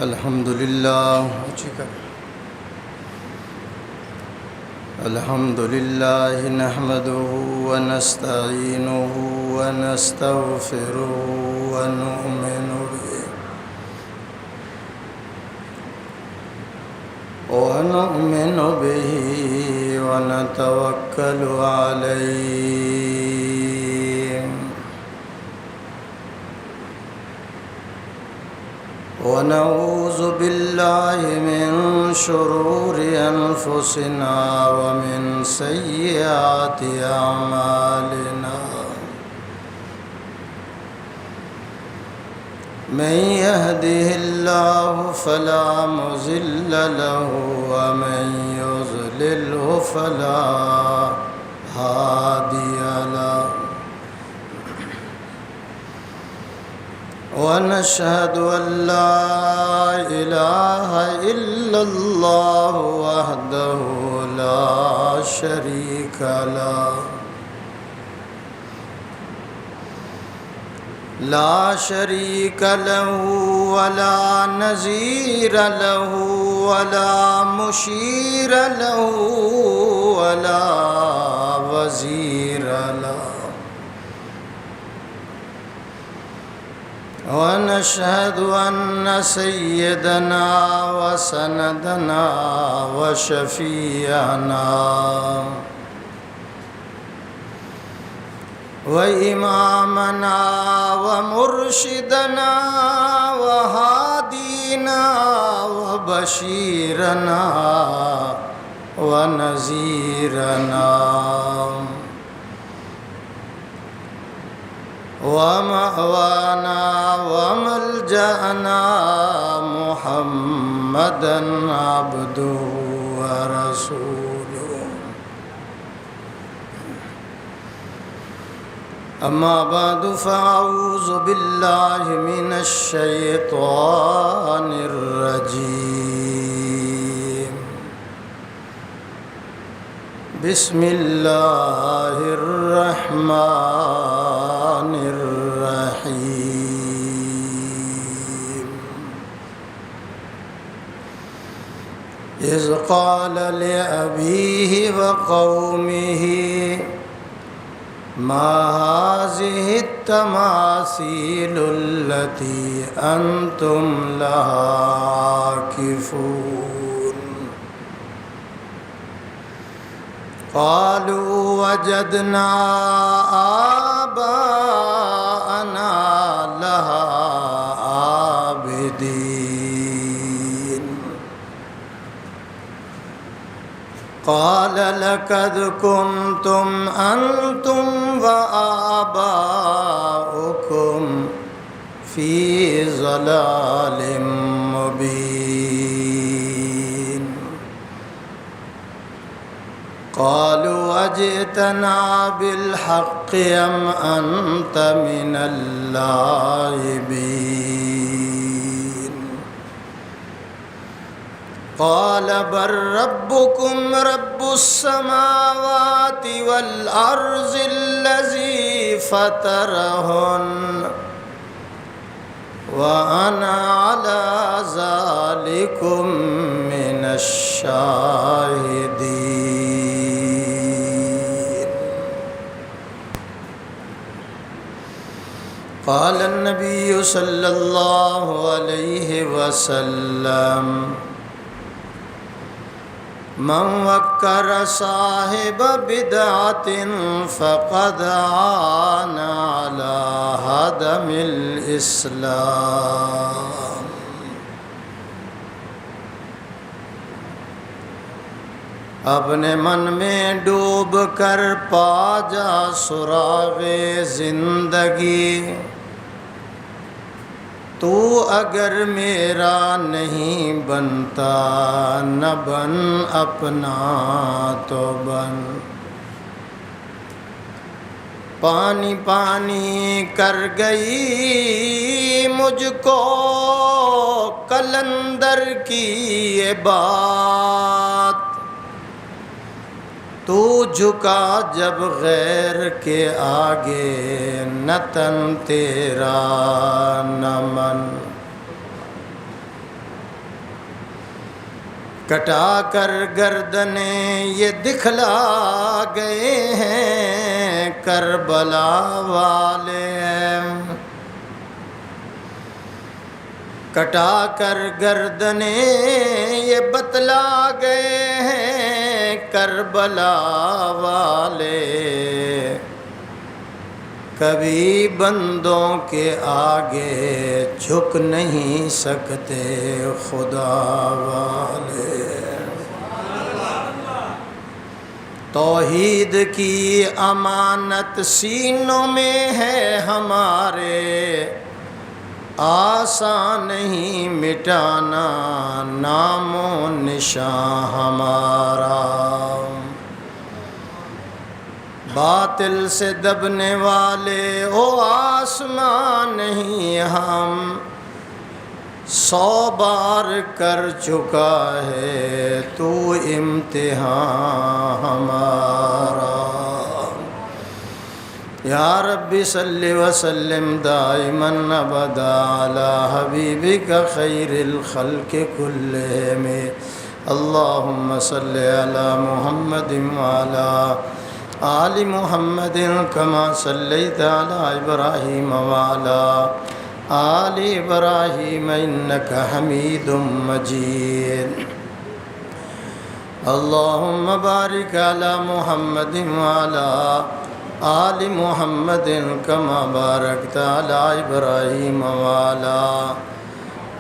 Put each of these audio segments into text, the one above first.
الحمد لله نحمده ونستعينه ونستغفره ونؤمن به ونتوكل عليه ونعوذ بالله من شرور أنفسنا ومن سيئات أعمالنا من يهده الله فلا مضل له ومن يضلله فلا هادي له ونشهد أن لا إله إلا الله وحده لا شريك له ولا نظير له ولا مشير له ولا وزير له ونشهد أن سيدنا وسندنا وشفيعنا وإمامنا ومرشدنا وهادينا وبشيرنا ونذيرنا ومأوانا وملجأنا محمدا عبده ورسوله أما بعد فأعوذ بالله من الشيطان الرجيم بسم الله الرحمن الرحيم إذ قال لأبيه وقومه ما هذه التماثيل التي أنتم لها عاكفون قالوا وجدنا آباءنا لها عابدين قال لقد كنتم أنتم وآباؤكم في ضلال مبين قالوا أجئتنا بالحق أم أنت من اللاعبين قال بل ربكم رب السماوات والأرض الذي فطرهن وأنا على ذلكم من الشاهدين قال النبي صلى الله عليه وسلم من وقر صاحب بدعة فقد عان على هدم الإسلام اپنے من میں ڈوب کر پا جا سراغ زندگی تو اگر میرا نہیں بنتا نہ بن اپنا تو بن پانی پانی کر گئی مجھ کو قلندر کی یہ بات تو جھکا جب غیر کے آگے نہ تن تیرا نہ من کٹا کر گردنیں یہ دکھلا گئے ہیں کربلا والے، کٹا کر گردنیں یہ بتلا گئے ہیں کربلا والے، کبھی بندوں کے آگے جھک نہیں سکتے خدا والے۔ توحید کی امانت سینوں میں ہے ہمارے، آسان نہیں مٹانا نام و نشان ہمارا، باطل سے دبنے والے او آسمان نہیں، ہم 100 بار کر چکا ہے تو امتحان ہمارا۔ یا رب صلی وسلم دائما ابدا علی حبیبک خیر الخلق کلہم، اللہم صلی علی محمد وعلی آل محمد کما صلیت علی ابراہیم وعلی آل ابراہیم انک حمید مجید، اللہم بارک علی محمد وعلی آل محمد کما بارکت علی ابراہیم وعلی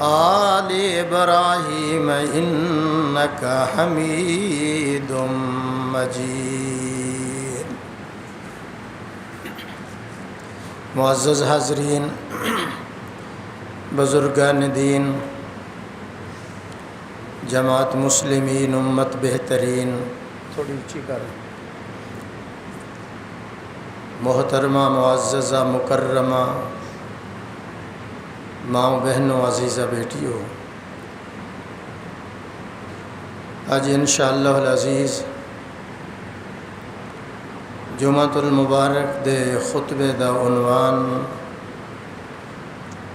آل ابراہیم انک حمید مجید۔ معزز حاضرین، بزرگان دین، جماعت مسلمین امت بہترین، تھوڑی اونچی کر، محترمہ معززہ مکرمہ ماؤں بہنوں عزیزہ بیٹیوں، آج انشاءاللہ العزیز جمعۃ المبارک دے خطبے دا عنوان،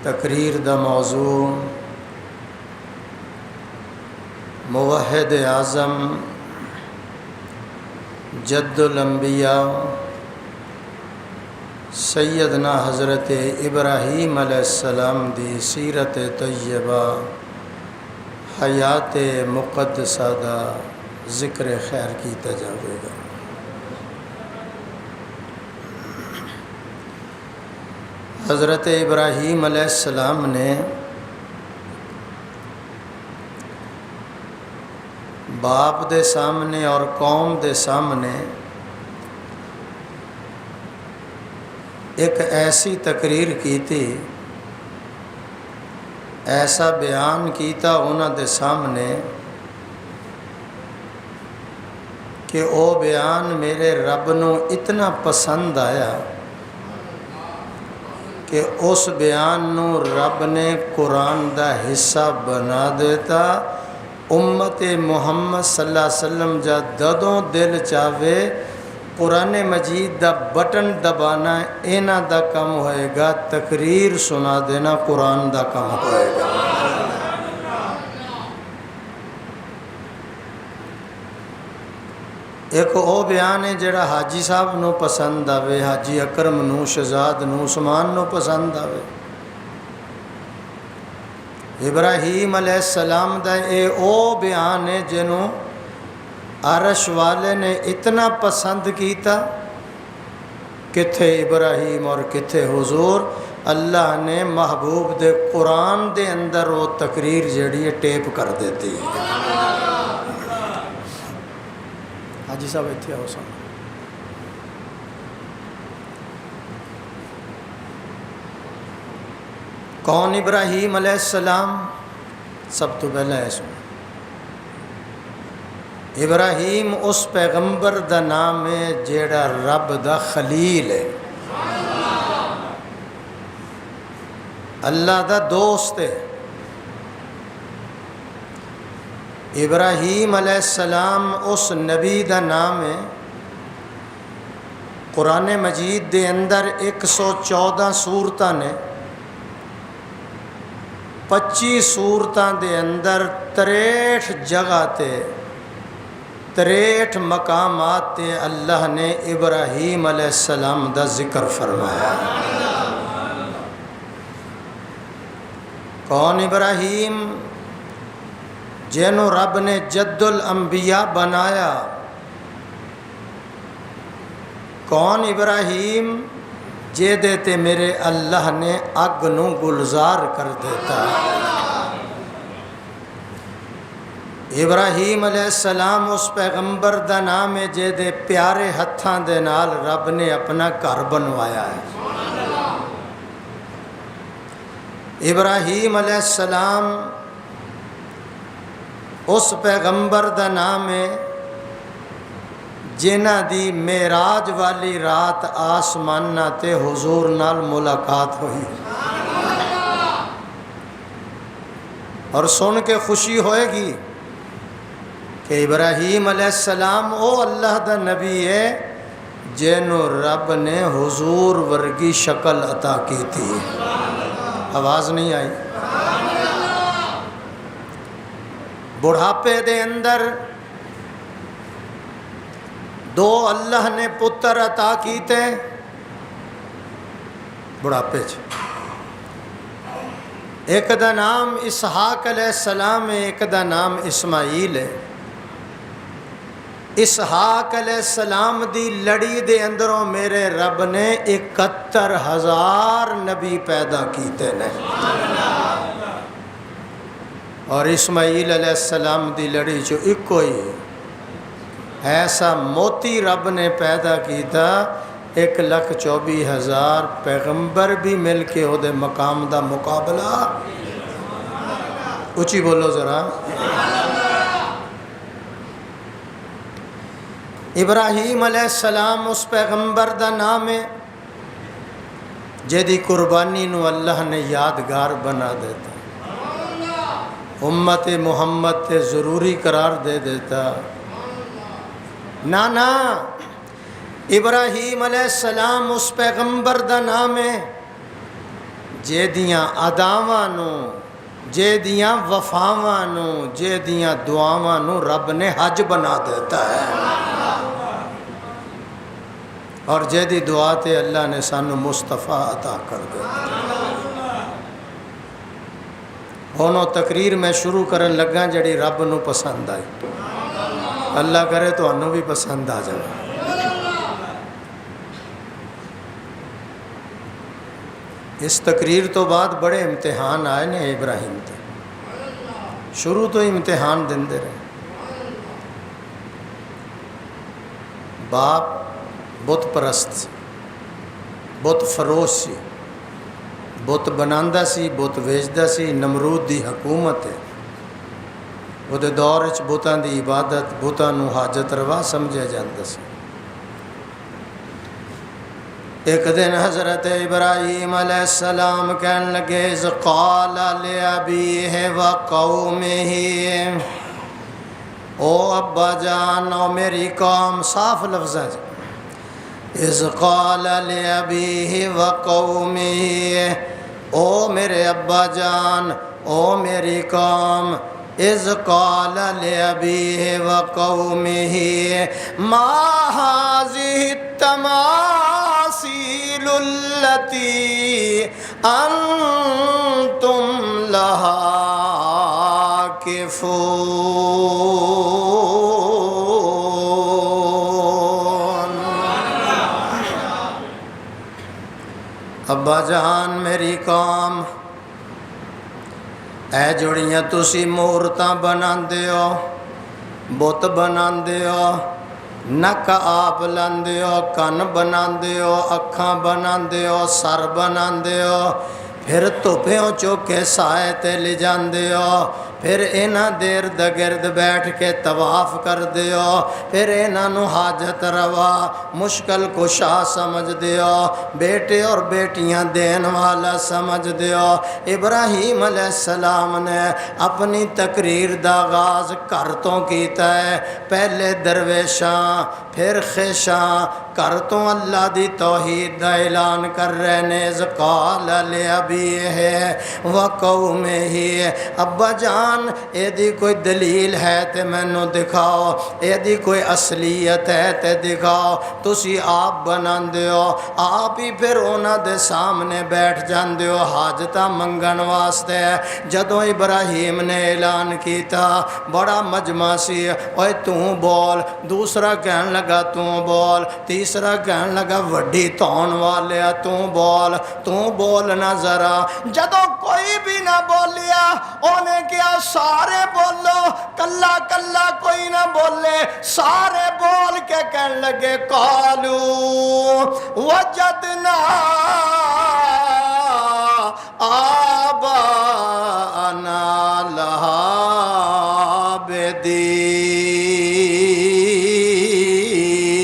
تقریر دا موضوع موحد اعظم جد الانبیاء سیدنا حضرت ابراہیم علیہ السلام دی سیرت طیبہ حیات مقدسہ دا ذکر خیر کیتا جاوے گا۔ حضرت ابراہیم علیہ السلام نے باپ دے سامنے اور قوم دے سامنے ایک ایسی تقریر کی تھی، ایسا بیان کیتا انہاں دے سامنے کہ او بیان میرے رب نو اتنا پسند آیا کہ اس بیان نو رب نے قرآن دا حصہ بنا دیتا۔ امت محمد صلی اللہ علیہ وسلم جا ددوں دل چاہے قرآن مجید دا بٹن دبانا اینا دا کم ہوئے گا، تقریر سنا دینا قرآن دا کم ہوئے گا۔ ایک او بیان ہے جڑا حاجی صاحب نو پسند آوے، حاجی اکرم نو، شہزاد نو، عثمان نو پسند آوے۔ ابراہیم علیہ السلام دا اے او بیان ہے جنوں عرش والے نے اتنا پسند کیتا، کتھے ابراہیم اور کتھے حضور، اللہ نے محبوب دے قرآن دے اندر وہ تقریر جڑی ہے ٹیپ کر دیتی ہے۔ حاجی صاحب اتھے ہو سن، کون ابراہیم علیہ السلام؟ سب تو پہلے ہے سن، ابراہیم اس پیغمبر دا نام ہے جیڑا رب دا خلیل ہے، اللہ دا دوست ہے۔ ابراہیم علیہ السلام اس نبی دا نام ہے، قرآن مجید دے اندر 114 سورتاں نے، 25 سورتاں دے اندر 63 جگہ تے 63 مقامات تے اللہ نے ابراہیم علیہ السلام دا ذکر فرمایا۔ کون ابراہیم؟ جنوں رب نے جد الانبیاء بنایا۔ کون ابراہیم؟ جے دیتے میرے اللہ نے اگ نو گلزار کر دیتا۔ ابراہیم علیہ السلام اس پیغمبر دا نام ہے جے دے پیارے ہتھاں دے نال رب نے اپنا گھر بنوایا ہے۔ ابراہیم علیہ السلام اس پیغمبر دا نام ہے جنہ دی معراج والی رات آسمان تے حضور نال ملاقات ہوئی، اور سن کے خوشی ہوئے گی کہ ابراہیم علیہ السلام او اللہ دا نبی ہے جنوں رب نے حضور ورگی شکل عطا کی تھی۔ آواز نہیں آئی؟ بڑھاپے دے اندر دو اللہ نے پتر عطا کیتے بڑھاپے چ، ایک دا نام اسحاق علیہ السلام ہے، ایک دا نام اسماعیل ہے۔ اسحاق علیہ السلام دی لڑی دے اندروں میرے رب نے 71,000 نبی پیدا کیتے نے، اور اسماعیل علیہ السلام دی لڑی چو ایک کوئی ایسا موتی رب نے پیدا کیتا 1,24,000 پیغمبر بھی مل کے او دے مقام دا مقابلہ۔ اچھی بولو ذرا۔ ابراہیم علیہ السلام اس پیغمبر دا نام ہے جیدی قربانی نو اللہ نے یادگار بنا دیتا، امت محمد تے ضروری قرار دے دیتا۔ نانا ابراہیم علیہ السلام اس پیغمبر دا نام ہے جیدیاں اداواں نو، جیدیاں وفاواں نو، جیدیاں دعاواں نو رب نے حج بنا دیتا ہے، اور جیدی دعا تے اللہ نے سانو مصطفیٰ عطا کر دیتا۔ ہونو تقریر میں شروع کرن لگا جڑی رب نو پسند آئی، اللہ کرے تو انہوں بھی پسند آ جائے۔ اس تقریر تو بعد بڑے امتحان آئے نے ابراہیم تے، شروع تو امتحان دندے رہے۔ باپ بت پرست سی، بت فروش سی، بت بناندا سی، بت ویچدا سی، نمرود دی حکومت ہے، وہ دے دور وچ بتاں دی عبادت، بتاں نو حاجت روا سمجھا جاندا سی۔ ایک دن حضرت ابراہیم علیہ السلام کہنے لگے اذ قال لأبیہ وقومہ، او ابا جان او میری قوم، صاف لفظاں جی، اذ قال لأبیہ وقومہ، او میرے ابا جان او میری قوم، اذ قال لأبیہ وقومہ ما هذه التماثيل التي أنتم لها عاكفون۔ ابا جان میری قوم، اے جڑیاں تسی مورتاں بناندے ہو، بت بناندے ہو، نک آپ لاندے ہو، کن بناندے ہو، اکھاں بناندے ہو، سر بناندے ہو، پھر توپیوں چوکے سائے تے لے جاندے ہو، پھر اینا دیر دگرد بیٹھ کے طواف کر دیو، پھر اینا نو حاجت روا مشکل کشا سمجھ دیو، بیٹے اور بیٹیاں دین والا سمجھ دیو۔ ابراہیم علیہ السلام نے اپنی تقریر دا آغاز گھر تو کیتا ہے، پہلے درویشاں، پھر خیشاں، گھر تو اللہ دی توحید دا اعلان کر رہے نے قال لأبیہ و قومہ ابا جان اے دی کوئی دلیل ہے تے مینوں دکھاؤ اے دی کوئی اصلیت ہے تے دکھاؤ تسی آپ بناندے ہو آپ ہی پھر انہاں دے سامنے بیٹھ جاندے ہو حاجتاں منگن واسطے جدوں ابراہیم نے اعلان کیتا بڑا مجمع سی اوے تو بول دوسرا کہن لگا تو بول تیسرا کہن لگا وڈی تون والیا تو بول نہ ذرا جدوں کوئی بھی نہ بولیا انہیں کیا سارے بولو کلا کلا کوئی نہ بولے سارے بول کے کہن لگے قالو وجدنا آباءنا لہا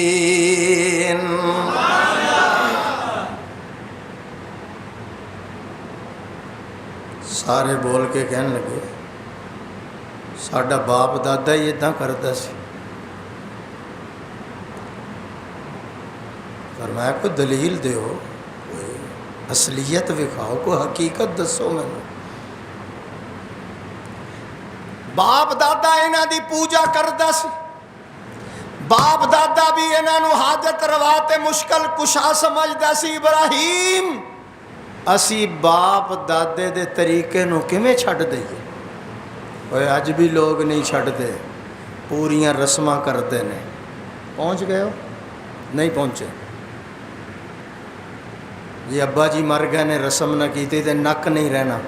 عابدین سارے بول کے کہنے لگے ساڈا باپ دادا ہی اتنا کرتا سی فرمایا کوئی دلیل دیو کوئی اصلیت وکھاؤ کوئی حقیقت دسو میں باپ دادا انہاں دی پوجا کردا سی باپ دادا بھی انہاں نو حاجت روا تے مشکل کشا سمجھدا سی ابراہیم اسی باپ دادے دے طریقے نو کیویں چھڈ دئیے اوے اج بھی لوگ نہیں چھڈتے پوریاں رسماں کرتے نے پہنچ گئے ہو نہیں پہنچے جی ابا جی مر گئے نے رسم نہ کیتی تے نک نہیں رہنا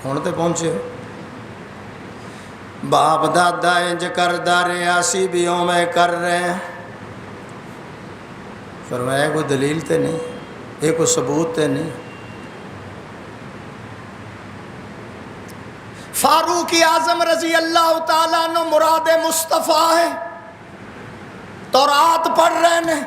ہن تے پہنچے ہو باپ دادا انج کردا رہے اسی بھی اوویں کر رہے ہیں فرمایا کوئی دلیل تے نہیں یہ کوئی ثبوت تے نہیں فاروق اعظم رضی اللہ تعالیٰ عنہ مراد مصطفیٰ ہے تورات پڑھ رہے ہیں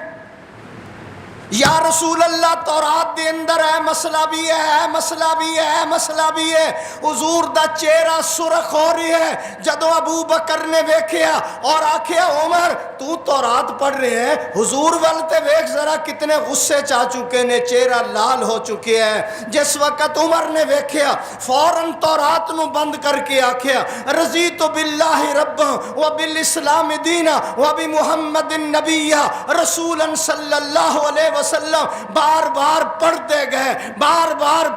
یا رسول اللہ تورات دے اندر ہے مسئلہ بھی ہے مسئلہ بھی ہے مسئلہ بھی ہے حضور دا چہرہ سرخ ہو رہی ہے جدو ابو بکر نے ویکھیا اور آکھیا عمر تو تورات پڑھ رہے ہیں حضور والتے ویکھ ذرا کتنے غصے چاہ چکے نے چہرہ لال ہو چکے ہیں جس وقت عمر نے ویکھیا فوراً تورات نو بند کر کے آکھیا رضیت باللہ ربا و بالاسلام دینا و بمحمد نبی رسولا صلی اللہ علیہ وسلم بار بار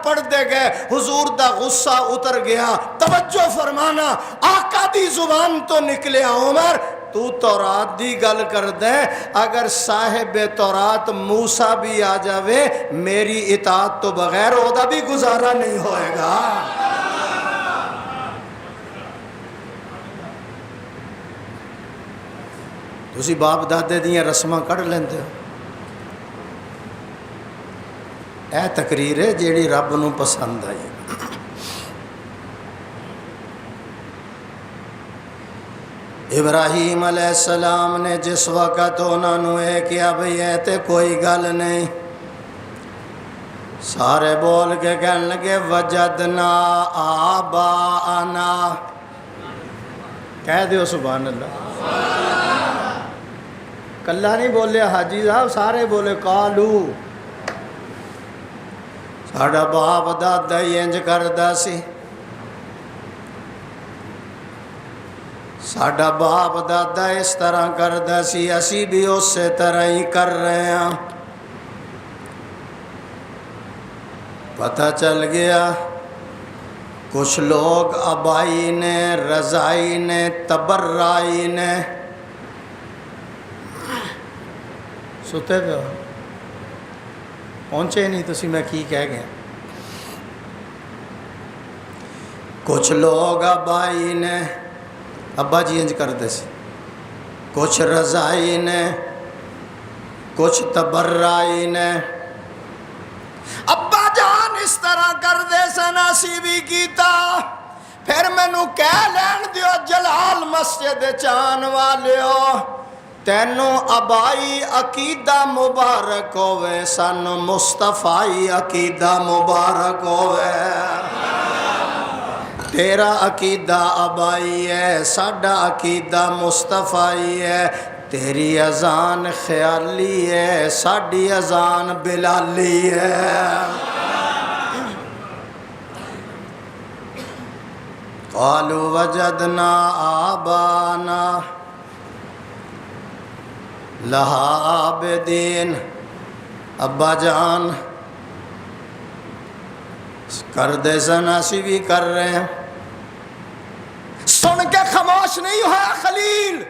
پڑھتے گئے حضور دا غصہ اتر گیا توجہ فرمانا آقا دی زبان تو نکلے عمر تو تورات دی گل کر دے اگر صاحب تورات موسیٰ بھی آ جاوے میری اطاعت تو بغیر اودا بھی گزارا نہیں ہوئے گا تسی باپ دادے دیاں رسماں کڑ لیندے ہو اے تقریر ہے جیڑی رب نو پسند آئی ابراہیم علیہ السلام نے جس وقت انہوں نے کیا بھئی ہے تے کوئی گل نہیں سارے بول کے کہنے لگے وجدنا آباءنا کہہ دیو سبحان اللہ کلہ نہیں بولے حاجی صاحب سارے بولے قالو ساڈا باپ دادا ہی انج کردا سی ساڈا باپ دادا اس طرح کردا سی اسی بھی اسی طرح ہی کر رہے ہیں پتہ چل گیا کچھ لوگ ابائی نے رضائی نے تبرائی نے ستے پہ ہو پہنچے نہیں تسی میں کی کہہ گیا کچھ لوگ ابائی نے ابا جی انج کرتے سی کچھ رضائی نے کچھ تبرائی نے ابا جان اس طرح کر دے سناسی بھی کیتا پھر میں نو کہہ لین دیو جلال مسجد چان والے ہو تینوں ابائی عقیدہ مبارک ہوئے سن مصطفی عقیدہ مبارک ہوئے تیرا عقیدہ ابائی ہے ساڈا عقیدہ مصطفی ہے تیری اذان خیالی ہے ساڈی اذان بلالی ہے. قالوا وجدنا آبانا لہا عابدین. ابا جان کر دے سن اسی بھی کر رہے ہیں. سن کے خاموش نہیں ہوا خلیل.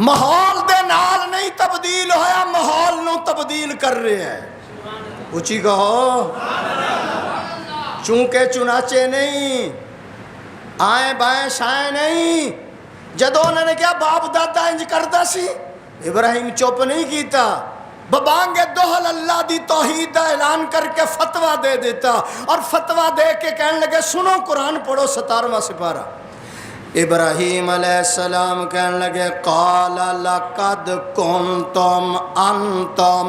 ماحول دے نال نہیں تبدیل ہویا ماحول نو تبدیل کر رہے ہیں. اچھی کہو چونکہ چنانچے نہیں آئیں بائیں شائیں نہیں. جدو انہوں نے کیا باپ دادا انج کردا سی ابراہیم چپ نہیں کیتا. ببانگ دوہل اللہ دی توحید دا اعلان کر کے فتوہ دے دیتا اور فتوہ دے کے کہنے لگے سنو قرآن پڑھو 17واں سپارہ. ابراہیم علیہ السلام کہنے لگے قال لقد کنتم انتم.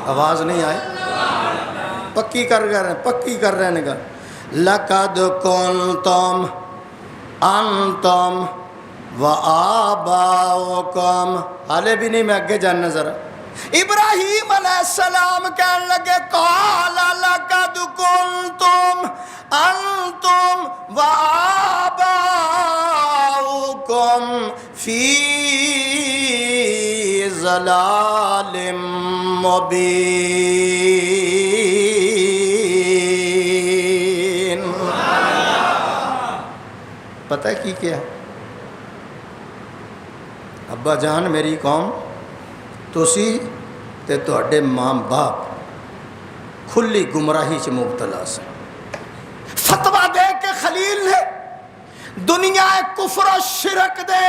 آواز نہیں آئی پکی کر رہے ہیں. لقد کنتم انتم وآباؤکم. حالے بھی نہیں میں اگے جاننا ذرا. ابراہیم علیہ السلام کہنے لگے قال لقد کنتم انتم وآباؤکم فی ضلال مبین. پتہ کی کیا ابا جان میری قوم تسی تے تواڈے ماں باپ کھلی گمراہی چ مبتلا سے. فتوہ دے کے خلیل نے دنیا کفر و شرک دے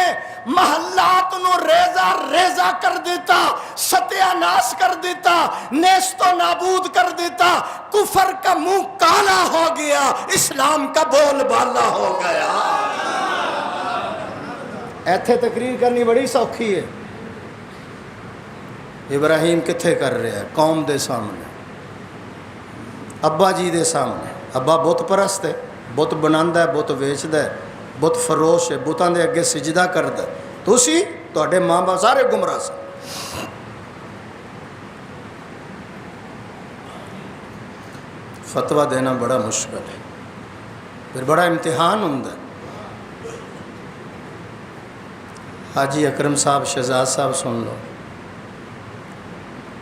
محلات نو ریزہ ریزہ کر دیتا ستیہ ناس کر دیتا نیست و نابود کر دیتا. کفر کا منہ کالا ہو گیا اسلام کا بول بالا ہو گیا. ایتھے تقریر کرنی بڑی سوکھی ہے. ابراہیم کتھے کر رہے ہیں قوم دے سامنے ابا جی دے سامنے. ابا بت پرست ہے بت بناندا ہے بت ویچدا ہے بت فروش ہے بتاں دے اگے سجدہ کردا ہے. تسی تواڈے ماں باپ سارے گمراہ سن. فتویٰ دینا بڑا مشکل ہے پھر بڑا امتحان ہوندا ہے. حاجی اکرم صاحب شہزاد صاحب سن لو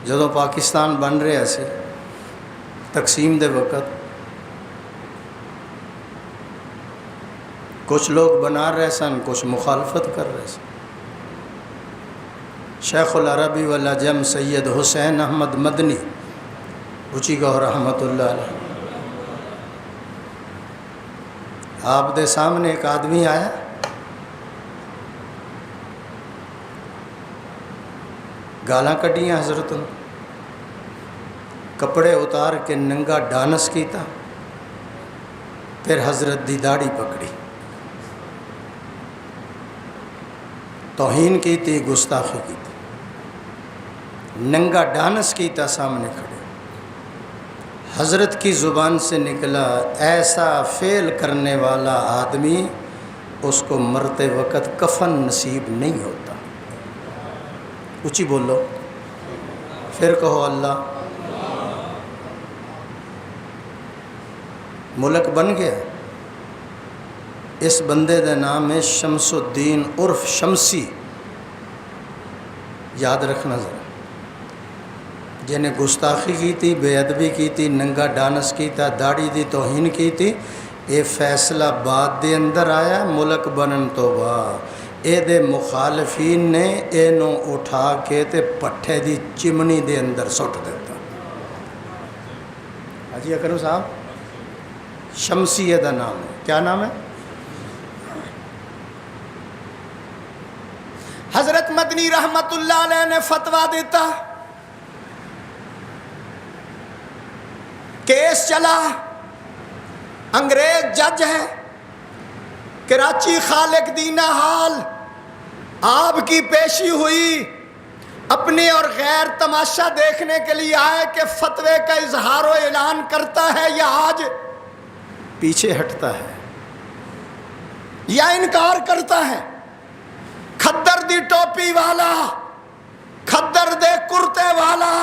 جدوں پاکستان بن رہا سی تقسیم دے وقت کچھ لوگ بنا رہے سن کچھ مخالفت کر رہے سن. شیخ العربی والعجم سید حسین احمد مدنی اچھی گو رحمت اللہ علیہ آپ دے سامنے ایک آدمی آیا گالاں کڈیاں حضرت نے کپڑے اتار کے ننگا ڈانس کیتا پھر حضرت دی داڑھی پکڑی توہین کی تھی گستاخی کی تھی ننگا ڈانس کیتا سامنے کھڑے. حضرت کی زبان سے نکلا ایسا فعل کرنے والا آدمی اس کو مرتے وقت کفن نصیب نہیں ہوتا. اونچی بولو پھر کہو اللہ. ملک بن گیا. اس بندے دا نام ہے شمس الدین عرف شمسی. یاد رکھنا ذرا جنہیں گستاخی کی تھی بے ادبی کی تھی ننگا ڈانس کی تھا داڑھی دی توہین کی تھی. یہ فیصلہ بعد دے اندر آیا ملک بنن تو بعد. اے دے مخالفین نے اینو اٹھا کے تے پٹھے دی چمنی دے اندر سٹ دیتا. حاجی اکرم صاحب شمسیہ دا نام ہے. کیا نام ہے؟ حضرت مدنی رحمت اللہ علیہ نے فتویٰ دیتا. کیس چلا انگریز جج ہے کراچی خالق دینا حال. آپ کی پیشی ہوئی اپنے اور غیر تماشا دیکھنے کے لیے آئے کہ فتوے کا اظہار و اعلان کرتا ہے یا آج پیچھے ہٹتا ہے. یا انکار کرتا ہے؟ کھدر دی ٹوپی والا، کھدر دے کرتے والا،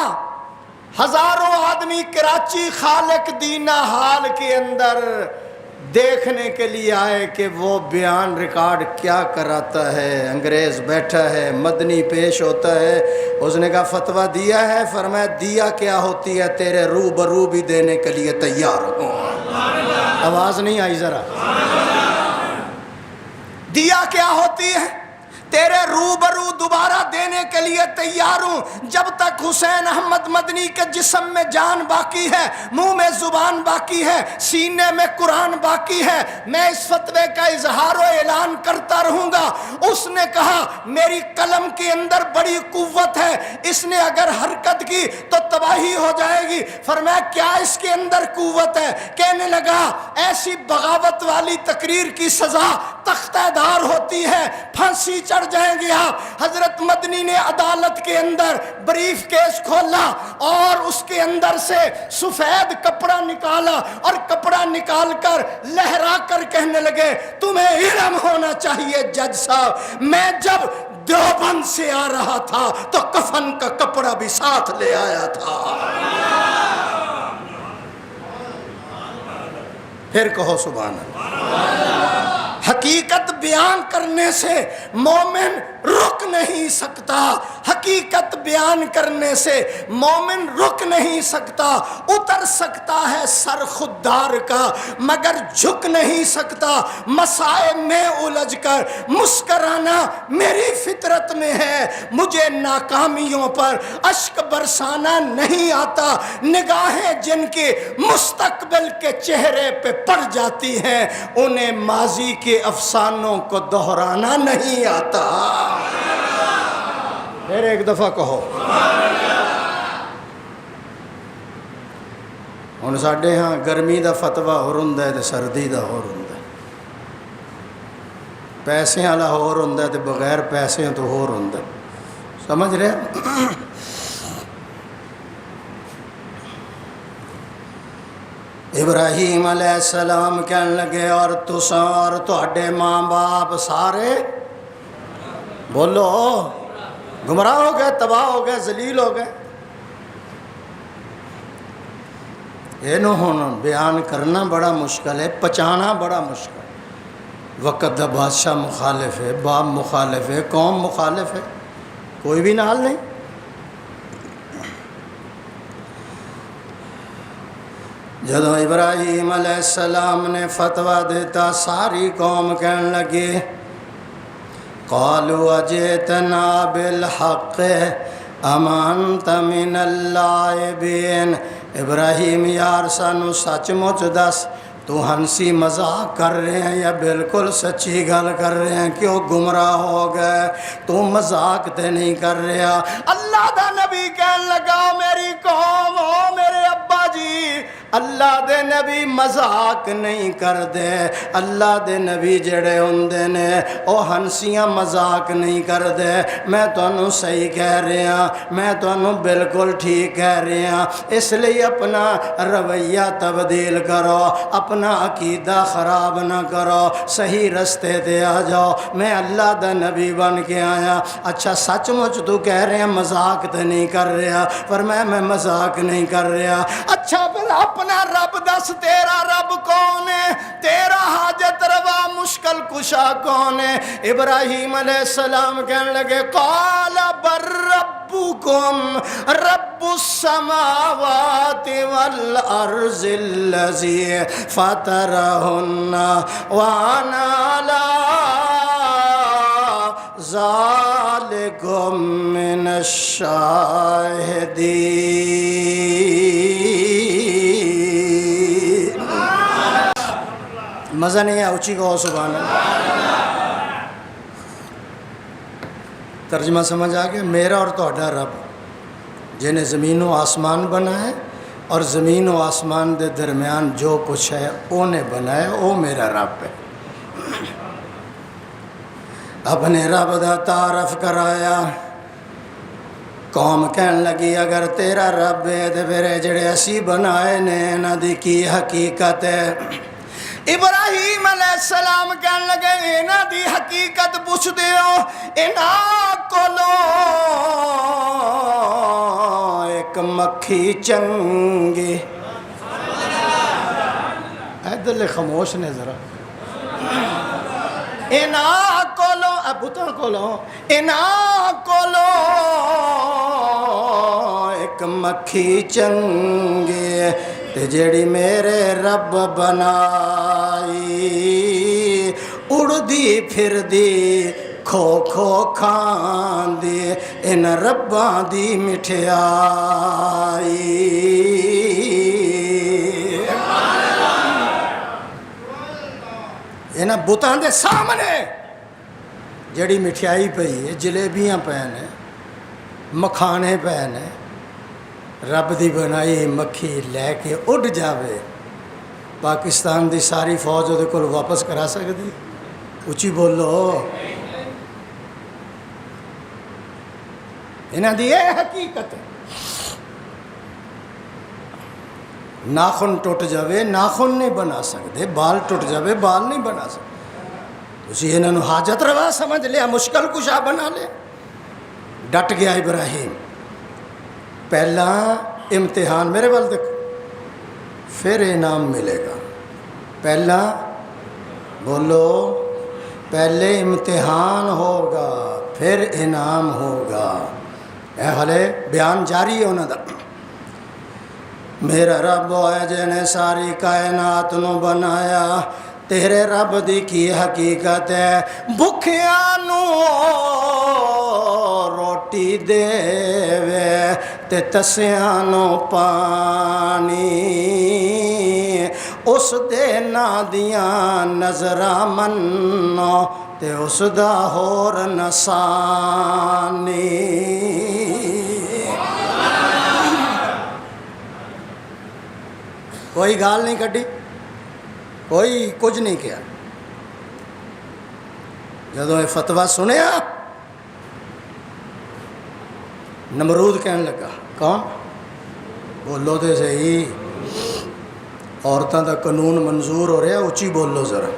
ہزاروں آدمی کراچی خالق دینا حال کے اندر دیکھنے کے لیے آئے کہ وہ بیان ریکارڈ کیا کراتا ہے۔ انگریز بیٹھا ہے، مدنی پیش ہوتا ہے، اس نے کہا فتویٰ دیا ہے؟ فرمایا دیا کیا ہوتی ہے، تیرے روبرو بھی دینے کے لیے تیار ہوں۔ آواز نہیں آئی ذرا؟ دیا کیا ہوتی ہے، تیرے روبرو دوبارہ دینے کے لیے تیار ہوں۔ جب تک حسین احمد مدنی کے جسم میں جان باقی ہے، منہ میں زبان باقی ہے، سینے میں قرآن باقی ہے، میں اس فتوے کا اظہار و اعلان کرتا رہوں گا۔ اس نے کہا میری قلم کے اندر بڑی قوت ہے، اس نے اگر حرکت کی تو تباہی ہو جائے گی۔ فرمایا کیا اس کے اندر قوت ہے؟ کہنے لگا ایسی بغاوت والی تقریر کی سزا تختہ دار ہوتی ہے، پھانسی چڑھ جائیں گے آپ۔ حضرت مدنی نے عدالت کے اندر بریف کیس کھولا اور اس کے اندر سے سفید کپڑا نکالا، اور کپڑا نکال کر لہرا کر کہنے لگے تمہیں علم ہونا چاہیے جج صاحب، میں جب دیوبند سے آ رہا تھا تو کفن کا کپڑا بھی ساتھ لے آیا تھا۔ پھر کہو سبحان اللہ۔ حقیقت بیان کرنے سے مومن رک نہیں سکتا، حقیقت بیان کرنے سے مومن رک نہیں سکتا۔ اتر سکتا ہے سر خوددار کا مگر جھک نہیں سکتا۔ مسائب میں الجھ کر مسکرانا میری فطرت میں ہے، مجھے ناکامیوں پر اشک برسانا نہیں آتا۔ نگاہیں جن کی مستقبل کے چہرے پہ پڑ جاتی ہیں انہیں ماضی کے افسانوں کو دہرانا نہیں آتا۔ پھر ایک دفعہ کہو۔ ہن ساڈے ہاں گرمی دا فتویٰ ہور ہوندا ہے تے سردی دا ہور ہوندا ہے، پیسے والا ہور ہوندا ہے تے بغیر پیسے تو ہور ہوندا ہے، سمجھ رہے؟ ابراہیم علیہ السلام کہنے لگے اور تساں اور تہاڈے ماں باپ سارے بولو گمراہ ہو گئے، تباہ ہو گئے، ذلیل ہو گئے۔ یہ ہن بیان کرنا بڑا مشکل ہے، پہچانا بڑا مشکل ہے۔ وقت دا بادشاہ مخالف ہے، باپ مخالف ہے، قوم مخالف ہے، کوئی بھی نال نہیں۔ جدو ابراہیم علیہ السلام نے فتویٰ دیتا ساری قوم کہنے لگی قالوا اجئتنا بالحق ام انت من اللاعبین، ابراہیم یار سانو سچ مچ دس تو ہنسی مذاق کر رہے ہیں یا بالکل سچی گل کر رہے ہیں؟ کیوں گمراہ ہو گئے؟ تو مذاق تے نہیں کر رہا۔ اللہ دا نبی کہنے لگا میری قوم ہو میرے ابا جی، اللہ دے نبی مذاق نہیں کر دے، اللہ دے نبی جڑے ہوندے نے او ہنسیاں مذاق نہیں کر دے۔ میں تانوں صحیح کہہ رہا، میں تانوں بالکل ٹھیک کہہ رہا، اس لیے اپنا رویہ تبدیل کرو، اپنا عقیدہ خراب نہ کرو، صحیح رستے تے آ جاؤ۔ میں اللہ دا نبی بن کے آیا۔ اچھا سچ مچ تو کہہ رہے ہیں مذاق تے نہیں کر رہا؟ فرمایا میں مذاق نہیں کر رہا۔ اچھا پھر اپنا رب دس، تیرا رب کون ہے؟ تیرا حاجت روا مشکل کشا کون ہے؟ ابراہیم علیہ السلام کہنے لگے قال بر ربکم رب السماوات والارض الذی فطرہن وانا علی ذالکم من الشاہدین۔ مزہ نہیں ہے؟ اونچی کہو سبحان اللہ۔ ترجمہ سمجھ آ گیا؟ میرا اور تہاڈا رب جنہیں زمین و آسمان بنائے اور زمین و آسمان دے درمیان جو کچھ ہے اونے بنائے، او میرا رب ہے۔ اپنے رب دا تعارف کرایا۔ قوم کہن لگی اگر تیرا رب ہے تے پھر جڑے اسی بنائے نے انہاں دی کی حقیقت ہے؟ ابراہیم علیہ السلام کہنے لگے انہاں دی حقیقت پوچھ دیو انہاں کولو ایک مکھی چنگی ادھر خاموش نے ذرا انہاں کولو ابوتاں کولو انہاں کولو ایک مکھی چنگی تے جیڑی میرے رب بنائی اڑ دی پھر دی کھو کھو کھان دی ان رباں دی مٹھائی انہاں بتاں دے سامنے جڑی مٹھائی پئی ہے جلیبیاں پین ہیں مکھانے پین ہیں رب دی بنائی مکھی لے کے اڑ جاوے پاکستان دی ساری فوج دے کول واپس کرا سکتی اچھی بولو انہاں دی یہ حقیقت ہے ناخن ٹوٹ جاوے ناخن نہیں بنا سکتے بال ٹوٹ جاوے بال نہیں بنا سکتے اسی انہوں حاجت روا سمجھ لیا مشکل کشا بنا لے ڈٹ گیا ابراہیم پہلا امتحان میرے بال دیکھو پھر انعام ملے گا پہلا بولو پہلے امتحان ہوگا پھر انعام ہوگا اے ہلے بیان جاری ہے انہوں دا میرا رب ہے جنے ساری کائنات نو بنایا تیرے رب دی کی حقیقت ہے بھکھیاں نو روٹی دے وے تے تسیاں نو پانی اس دے نا دیاں نظراں منو تے اس دا ہور نسانی کوئی گال نہیں کٹی کوئی کچھ نہیں کیا جدو یہ فتویٰ سنیا نمرود کہنے لگا کون بولو تو صحیح عورتوں کا قانون منظور ہو رہا اچھی بولو ذرا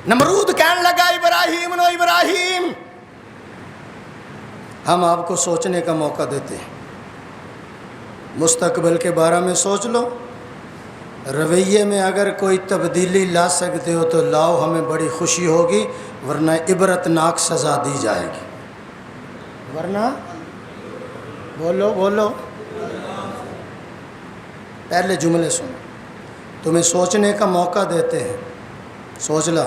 نمرود کہنے لگا ابراہیم نو ابراہیم ہم آپ کو سوچنے کا موقع دیتے ہیں مستقبل کے بارے میں سوچ لو رویے میں اگر کوئی تبدیلی لا سکتے ہو تو لاؤ ہمیں بڑی خوشی ہوگی ورنہ عبرتناک سزا دی جائے گی ورنہ بولو بولو پہلے جملے سنو تمہیں سوچنے کا موقع دیتے ہیں سوچ لا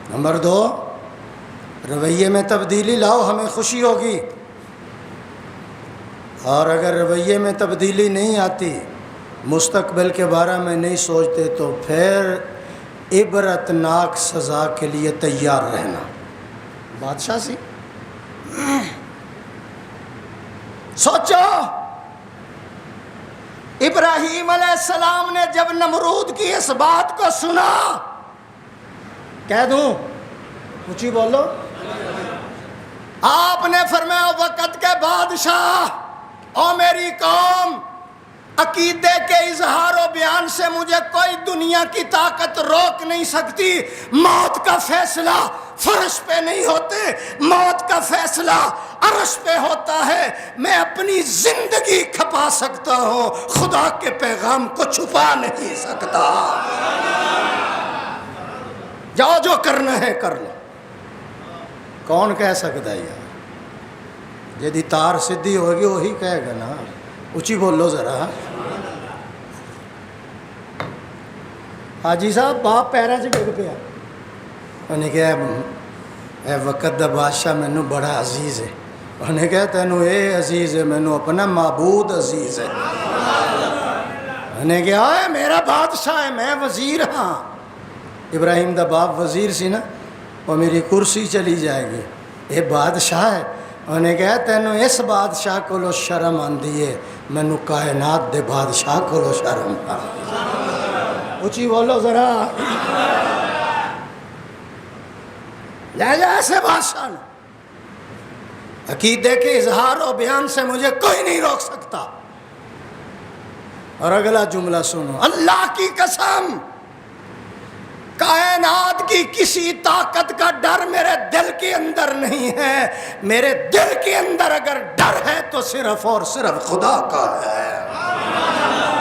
نمبر 2 رویے میں تبدیلی لاؤ ہمیں خوشی ہوگی اور اگر رویے میں تبدیلی نہیں آتی مستقبل کے بارے میں نہیں سوچتے تو پھر عبرتناک سزا کے لیے تیار رہنا بادشاہ سی سوچو ابراہیم علیہ السلام نے جب نمرود کی اس بات کو سنا کہہ دوں کچھ ہی بولو آپ نے فرمایا وقت کے بادشاہ او میری قوم عقیدے کے اظہار و بیان سے مجھے کوئی دنیا کی طاقت روک نہیں سکتی موت کا فیصلہ فرش پہ نہیں ہوتے موت کا فیصلہ عرش پہ ہوتا ہے میں اپنی زندگی کھپا سکتا ہوں خدا کے پیغام کو چھپا نہیں سکتا جاؤ جو کرنا ہے کر لو کون کہہ سکتا ہے یار جدی تار سدھی ہوگی وہی کہے گا نا اچھی بولو ذرا حاجی صاحب باپ پیروں سے ڈگ پیا انہیں کہا اے وقت دا بادشاہ مینوں بڑا عزیز ہے انہیں کہا تینوں اے عزیز ہے مینوں اپنا معبود عزیز ہے انہیں کہا اے میرا بادشاہ ہے میں وزیر ہاں ابراہیم دا باپ وزیر سی نا وہ میری کرسی چلی جائے گی اے بادشاہ ہے انہیں کہا تینوں اس بادشاہ کو شرم آندی ہے مینوں کائنات دے بادشاہ کو شرم اچھی بولو ذرا لے جا ایسے بادشاہ نے عقیدے کے اظہار و بیان سے مجھے کوئی نہیں روک سکتا اور اگلا جملہ سنو، اللہ کی قسم کائنات کی کسی طاقت کا ڈر میرے دل کے اندر نہیں ہے، میرے دل کے اندر اگر ڈر ہے تو صرف اور صرف خدا کا ہے۔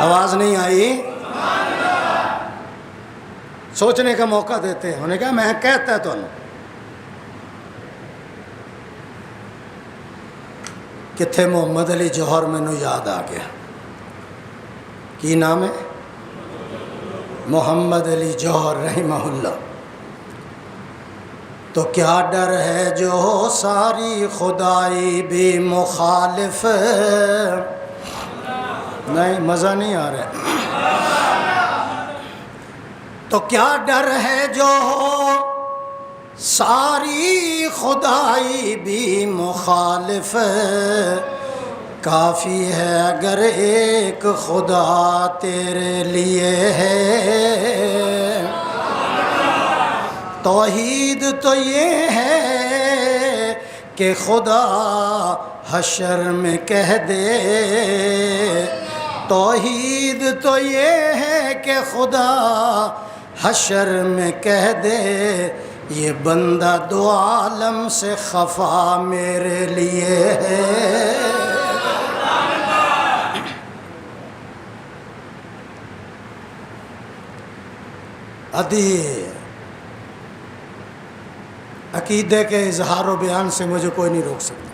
آواز نہیں آئی؟ سوچنے کا موقع دیتے ہیں۔ انہوں نے کہا میں کہتا ہے تو کتھے محمد علی جوہر مینوں یاد آ گیا۔ کی نام ہے؟ محمد علی جوہر رحمہ اللہ۔ تو کیا ڈر ہے جو ساری خدائی بھی مخالف، نہیں مزہ نہیں آ رہا، تو کیا ڈر ہے جو ساری خدائی بھی مخالف، کافی ہے اگر ایک خدا تیرے لیے ہے۔ توحید تو یہ ہے کہ خدا حشر میں کہہ دے، توحید تو یہ ہے کہ خدا حشر میں کہہ دے، یہ بندہ دو عالم سے خفا میرے لیے ہے۔ ادھی عقیدے کے اظہار و بیان سے مجھے کوئی نہیں روک سکتا۔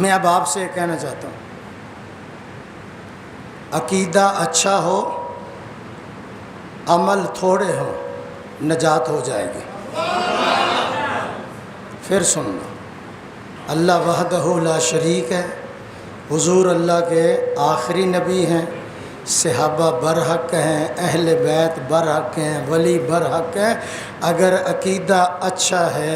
میں اب آپ سے کہنا چاہتا ہوں، عقیدہ اچھا ہو، عمل تھوڑے ہو، نجات ہو جائے گی۔ پھر سن لو، اللہ وحدہ لا شریک ہے، حضور اللہ کے آخری نبی ہیں، صحابہ برحق ہیں، اہل بیت برحق ہیں، ولی برحق ہیں۔ اگر عقیدہ اچھا ہے،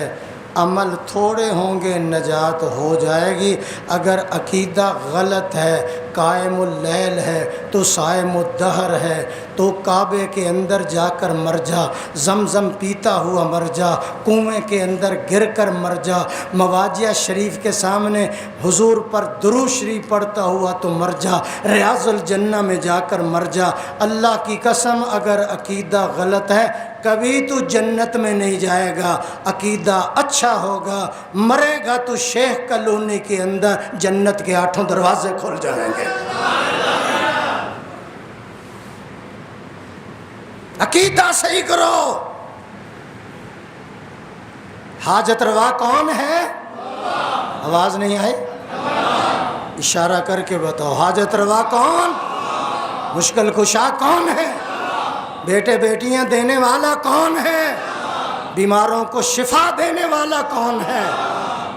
عمل تھوڑے ہوں گے، نجات ہو جائے گی۔ اگر عقیدہ غلط ہے، قائم اللیل ہے تو صائم الدہر ہے، تو کعبے کے اندر جا کر مر جا، زمزم پیتا ہوا مر جا، کنویں کے اندر گر کر مر جا، مواجہ شریف کے سامنے حضور پر درود شریف پڑھتا ہوا تو مر جا، ریاض الجنہ میں جا کر مر جا۔ اللہ کی قسم اگر عقیدہ غلط ہے کبھی تو جنت میں نہیں جائے گا۔ عقیدہ اچھا ہوگا، مرے گا تو شیخ کالونی کے اندر جنت کے 8 دروازے کھل جائیں گے۔ عقیدہ صحیح کرو۔ حاجت روا کون ہے؟ آواز نہیں آئی؟ اشارہ کر کے بتاؤ، حاجت روا کون؟ مشکل کشا کون ہے؟ بیٹے بیٹیاں دینے والا کون ہے؟ بیماروں کو شفا دینے والا کون ہے؟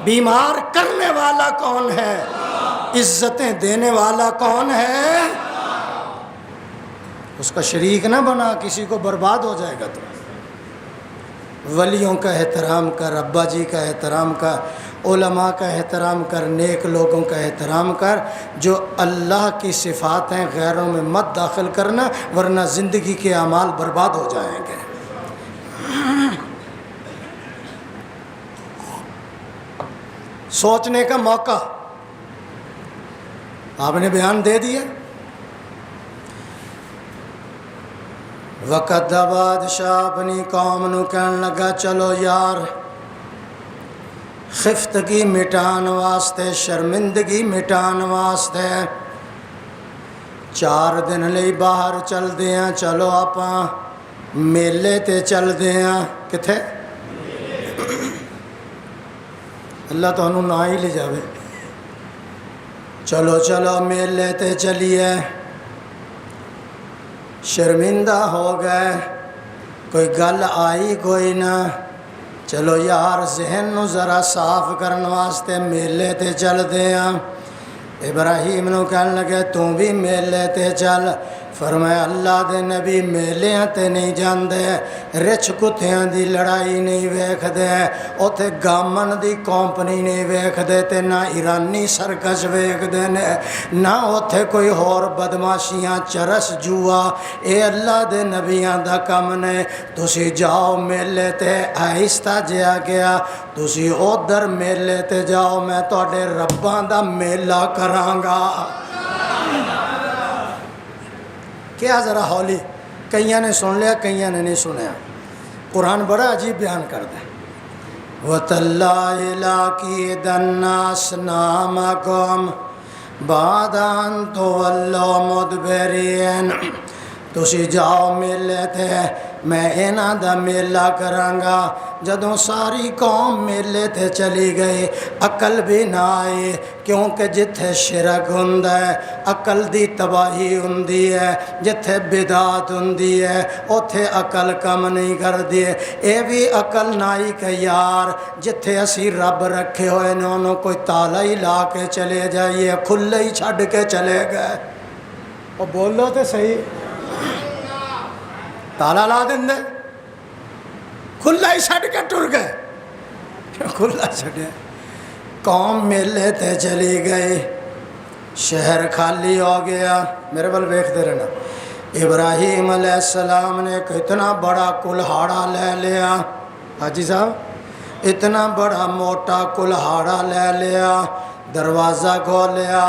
بیمار کرنے والا کون ہے؟ عزتیں دینے والا کون ہے؟ اس کا شریک نہ بنا، کسی کو برباد ہو جائے گا تو۔ ولیوں کا احترام کر، ابا جی کا احترام کر، علماء کا احترام کر، نیک لوگوں کا احترام کر۔ جو اللہ کی صفات ہیں غیروں میں مت داخل کرنا، ورنہ زندگی کے اعمال برباد ہو جائیں گے۔ سوچنے کا موقع آپ نے بیان دے دیا۔ وقت دا بادشاہ اپنی قوم نو کہن لگا، چلو یار، خفتگی مٹان واسطے، شرمندگی مٹان واسطے 4 دن لئی باہر چلدے ہیں۔ چلو آپاں میلے تے چلدے ہیں۔ کتھے؟ اللہ تو انہوں نہ ہی لے جاوے۔ چلو چلو میلے تے چلیے۔ شرمندہ ہو گئے، کوئی گل آئی کوئی نہ۔ چلو یار ذہن نو ذرا صاف کرن واسطے میلے تے چل دے ہاں۔ ابراہیم نو کہن لگے تو بھی میلے تے چل۔ فرمایا اللہ دے نبی میلیاں تے نہیں جاندے، رچ کتیاں دی لڑائی نہیں ویکھ دے، اوتھے گامن دی کمپنی نہیں ویکھ دے، تے نہ ایرانی سرکش ویکھ دے نے، نہ اوتھے کوئی ہور بدماشیاں چرس جوا۔ اے اللہ دے نبیاں دا کم نے۔ تسی جاؤ میلے تے، آہستہ جیا گیا، تسی ادھر میلے تے جاؤ، میں تواڈے رباں دا میلہ کراں گا۔ کیا ذرا ہولی، کئیاں نے سن لیا کئیاں نے نہیں سنیا۔ قرآن بڑا عجیب بیان کرتا ہے، وَتَاللَّهِ لَأَكِيدَنَّ أَصْنَامَكُمْ بَعْدَ أَن تُوَلُّوا مُدْبِرِينَ۔ تسی جاؤ میلے تے، میں انہاں دا میلہ کرانگا۔ جدوں ساری قوم میلے تے چلی گئی، عقل بھی نہ آئی، کیونکہ جتھے شرک ہوندا ہے عقل دی تباہی ہوندی ہے، جتھے بدعت ہوندی ہے اوتھے عقل کم نہیں کردی۔ اے بھی عقل نہ آئی کہ یار جتھے اسی رب رکھے ہوئے نے انہوں کوئی تالا ہی لا کے چلے جائیے، کھلے ہی چھڈ کے چلے گئے۔ اور بولو تے صحیح، تالا لا دیں دے، کھلا ہی چھڈ کے ٹر گئے، کھلا چھڈے۔ قوم میلے تے چلی گئی، شہر خالی ہو گیا۔ میرے بل ویکھتے رہنا، ابراہیم علیہ السلام نے ایک اتنا بڑا کلہاڑا لے لیا، حاجی صاحب اتنا بڑا موٹا کلہاڑا لے لیا، دروازہ کھولیا،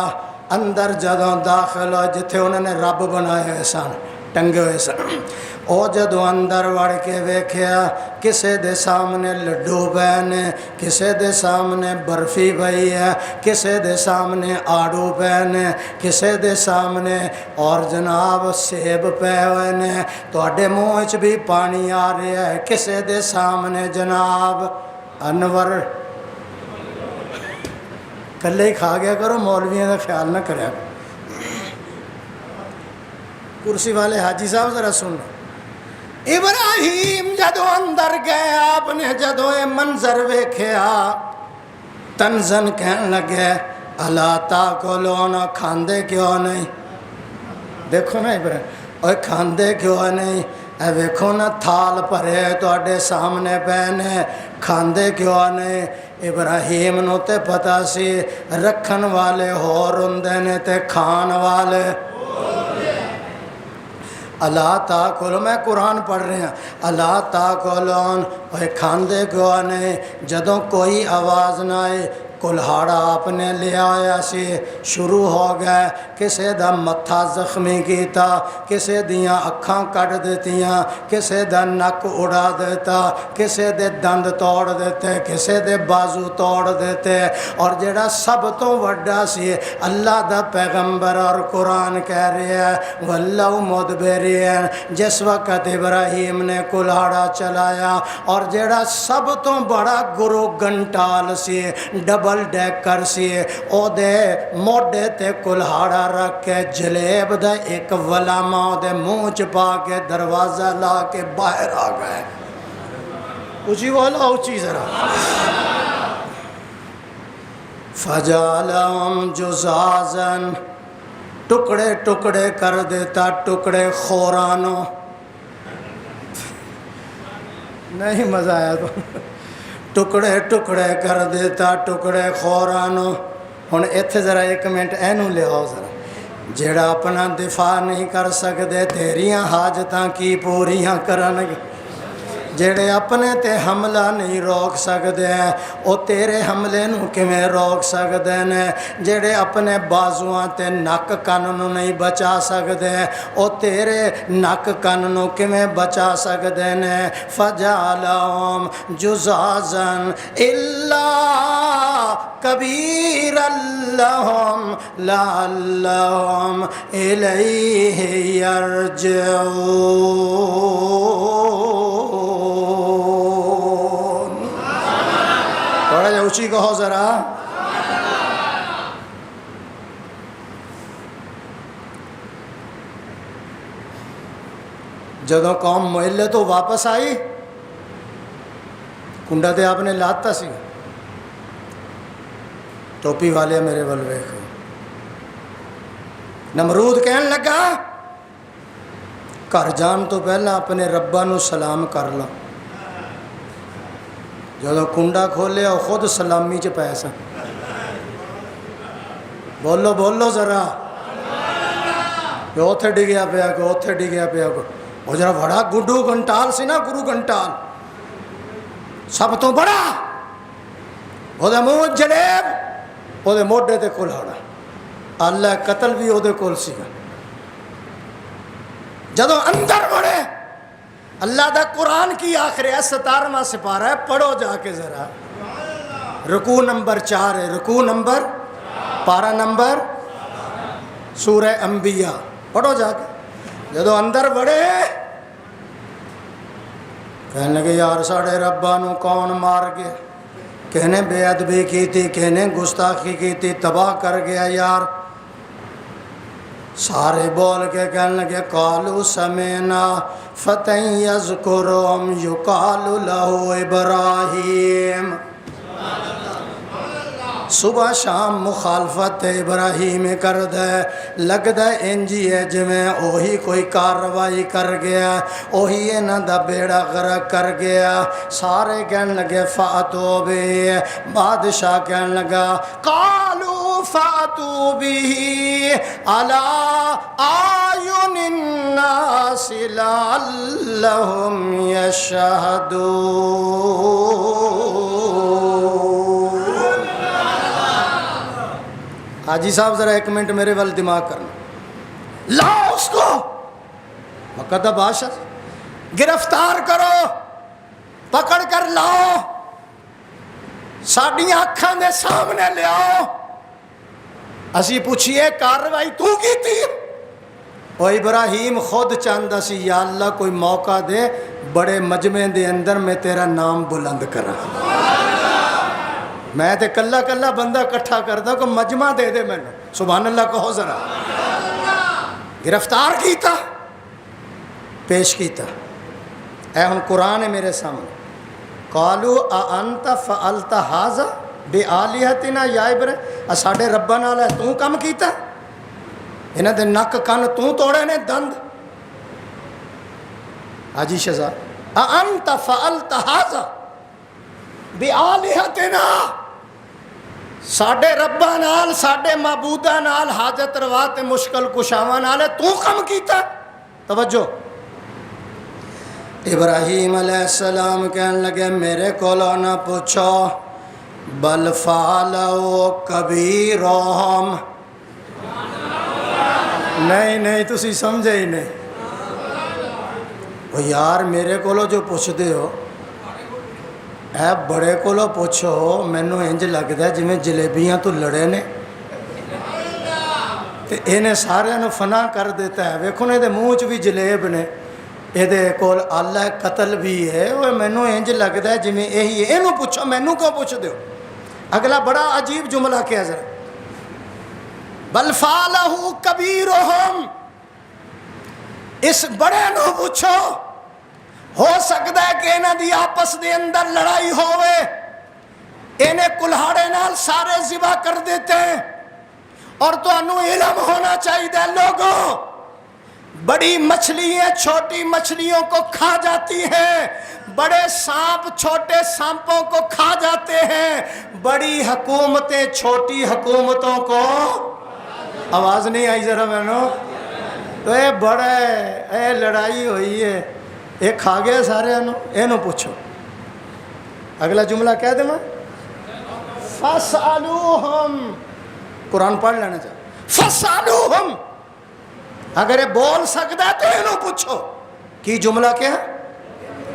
اندر جدوں داخل ہو جتھے انہوں نے رب بنائے ہوئے سن، ٹنگے ہوئے سن، او جدوں اندر وڑ کے ویکھیا کسے دے سامنے لڈو پے نے، کسے دے سامنے برفی پئی ہے، کسے دے سامنے آڑو پے نے، کسے دے سامنے اور جناب سیب پے ہوئے نے، تواڈے منہ وچ بھی پانی آ رہا ہے، کسے دے سامنے جناب انور۔ کلے ہی کھا گیا کرو، مولویوں کا خیال نہ کریا کرو۔ کرسی والے حاجی صاحب ذرا سن، ابراہیم جدو اندر گئے، آپ نے جدو یہ منظر ویکھیا تنزن کہن لگے الا تاکلون، کھاندے کیوں نہیں؟ دیکھو نا ابراہیم، اوے کھاندے کیوں نہیں؟ اے ویکھو نا تھال پرے تواڈے سامنے پے نے، کھاندے کیوں نہیں؟ ابراہیم نو تے پتہ سی رکھن والے ہور ہوندے نے تے کھان والے۔ اللہ تاکلو، میں قرآن پڑھ رہے ہیں، اللہ تاکلون، اوے کھاندے کیوں نہیں؟ جدوں کوئی آواز نہ آئی، کلہاڑا آپ نے لیا آیا سی، شروع ہو گئے، کسے دا متھا زخمی کیتا، کسے دیاں اکھاں کٹ دیتیاں، کسے دا نک اڑا دیتا، کسے دے دند توڑ دیتے، کسے دے بازو توڑ دیتے، اور جڑا سب تو وڈا سی اللہ دا پیغمبر اور قرآن کہہ رہا ہے وَلَّوْ مُدْبِرِينَ، جس وقت ابراہیم نے کلہاڑا چلایا، اور جڑا سب تو بڑا گرو گھنٹال سی، ڈبل ڈیکر سی، او دے موڈے تے کلہاڑا رکھ کے جلیب دا ایک ولاما او دے منہ چ پا کے دروازہ لا کے باہر آ گئے۔ اچھی بولا، اچھی ذرا، فَجَعَلَهُمْ جُذَاذًا، ٹکڑے ٹکڑے کر دیتا، ٹکڑے خورانو۔ نہیں مزہ آیا تو، ٹکڑے ٹکڑے کر دیتا، ٹکڑے خورانو۔ ہن ایتھے ذرا ایک منٹ اینو لے آؤ ذرا، جیڑا اپنا دفاع نہیں کر سکدے تیریاں حاجتاں کی پوریاں کرنگے، جیڑے اپنے تے حملہ نہیں روک سکدے ہیں او تیرے حملے نو کیویں روک سکدے نے، جیڑے اپنے بازوਆਂ تے نک کن نو نہیں بچا سکدے او تیرے نک کن نو کیویں بچا سکدے نے۔ فجعلہم جذاذا الا کبیرا لہم لعلہم الیہ یرجعون۔ تھوڑا جا اونچی کہو ذرا۔ جدوں قوم محلے تو واپس آئی، کنڈا تے آپ نے لاتا سی، ٹوپی والے میرے ول ویکھو، نمرود کہن لگا گھر جان تو پہلا اپنے ربا نو سلام کر لو۔ جدوں کنڈا کھولیا خود سلامی چ پے سن، بولو بولو ذرا، اوتھے ڈگیا پیا کو، اوتھے ڈگیا پیا کو۔ وہ جڑا بڑا گڈو گھنٹال سی نا، گرو گھنٹال سب تو بڑا، وہ منہ جلیب، وہ موڈے تے کلہاڑا، اللہ قتل بھی وہ کول سی۔ جدو اندر بڑے اللہ دا قرآن کی آخر ہے 17واں سپارہ ہے، پڑھو جا کے ذرا، رکوع نمبر 4 ہے، رکوع نمبر پارہ نمبر سورہ انبیاء، پڑھو جا کے۔ جدو اندر بڑے کہنے لگے یار ساڑھے ربا نو کون مار گیا، کہنے بے ادبی کی تھی، کہنے گستاخی کی تھی، تباہ کر گیا یار۔ سارے بول کے کہنے لگے قالوا سمعنا فتى يذكرهم يقال له ابراہیم۔ صبح شام مخالفت ابراہیم کر دے، لگ دے انجی ہے جویں اوہی کوئی کارروائی کر گیا، اوہی انہاں دا بیڑا غرق کر گیا۔ سارے کہنے لگے فاتو بھی، بادشاہ کہنے لگا قالوا فاتو بھی علی اعین الناس لعلہم یشہدون۔ حاجی صاحب ذرا ایک منٹ میرے وال دماغ کرنا، لاؤ اس کو مقدہ بادشاہ گرفتار کرو، پکڑ کر لاؤ، ساڑیاں اکھاں دے سامنے لے آؤ، اسی پوچھئے کارروائی تو کی تھی؟ او ابراہیم خود چاہتا سی یا اللہ کوئی موقع دے، بڑے مجمع دے اندر میں تیرا نام بلند کرا، میں تے کلہ کلہ بندہ کٹھا کردا کو مجمع دے دے میں نے، سبحان اللہ کہو ذرا۔ گرفتار کیتا، پیش کیتا، اے ہم قرآن ہے میرے سامنے، قالوا اانت فعلت ھذا بآلہتنا یا ابراہیم، ساڈے رباں نال تو کم کیتا، انہاں دے نک کن تو توڑے نے دند۔ حاجی شہزاد اانت فعلت ھذا بآلہتنا، ساڈے رباں نال ساڈے معبوداں نال حاجت روا تے مشکل کشاواں نال تو کم کیتا۔ توجہ، ابراہیم علیہ السلام کہنے لگے میرے کولوں نہ پوچھو، بل فعلوا کبیرہم، نہیں تسی سمجھے ہی نہیں، وہ یار میرے کولوں جو پوچھ دے ہو اے بڑے کولوں پوچھو، مینوں انج لگدا ہے جویں جلیبیاں تو لڑے نے تے انہیں سارے نو فنا کر دیتا ہے، ویکھو نے دے منہ چ بھی جلیب نے، اے دے کول آلہ قتل بھی ہے، وہ مینوں انج لگدا ہے جویں یہی ہے، اینوں پوچھو مینوں کیوں پوچھ دیو۔ اگلا بڑا عجیب جملہ کیا ذرا، بل فعلہ کبیرہم، اس بڑے نو پوچھو، ہو سکتا ہے کہ انہاں دی آپس دے اندر لڑائی ہوئے، انہیں کلہاڑے نال سارے ذبح کر دیتے ہیں، اور تو انہوں علم ہونا چاہیے لوگوں، بڑی مچھلیاں چھوٹی مچھلیوں کو کھا جاتی ہیں، بڑے سانپ چھوٹے سانپوں کو کھا جاتے ہیں، بڑی حکومتیں چھوٹی حکومتوں کو، آواز نہیں آئی ذرا میں نو، تو اے بڑے اے لڑائی ہوئی ہے، ایک کھا گیا سارے انہوں، اینو پوچھو۔ اگلا جملہ کہہ دیں میں فَاسْأَلُوهُمْ، قرآن پڑھ لینا چاہے، فَاسْأَلُوهُمْ، اگر یہ بول سکتا ہے تو اینو پوچھو۔ کی جملہ کیا ہے؟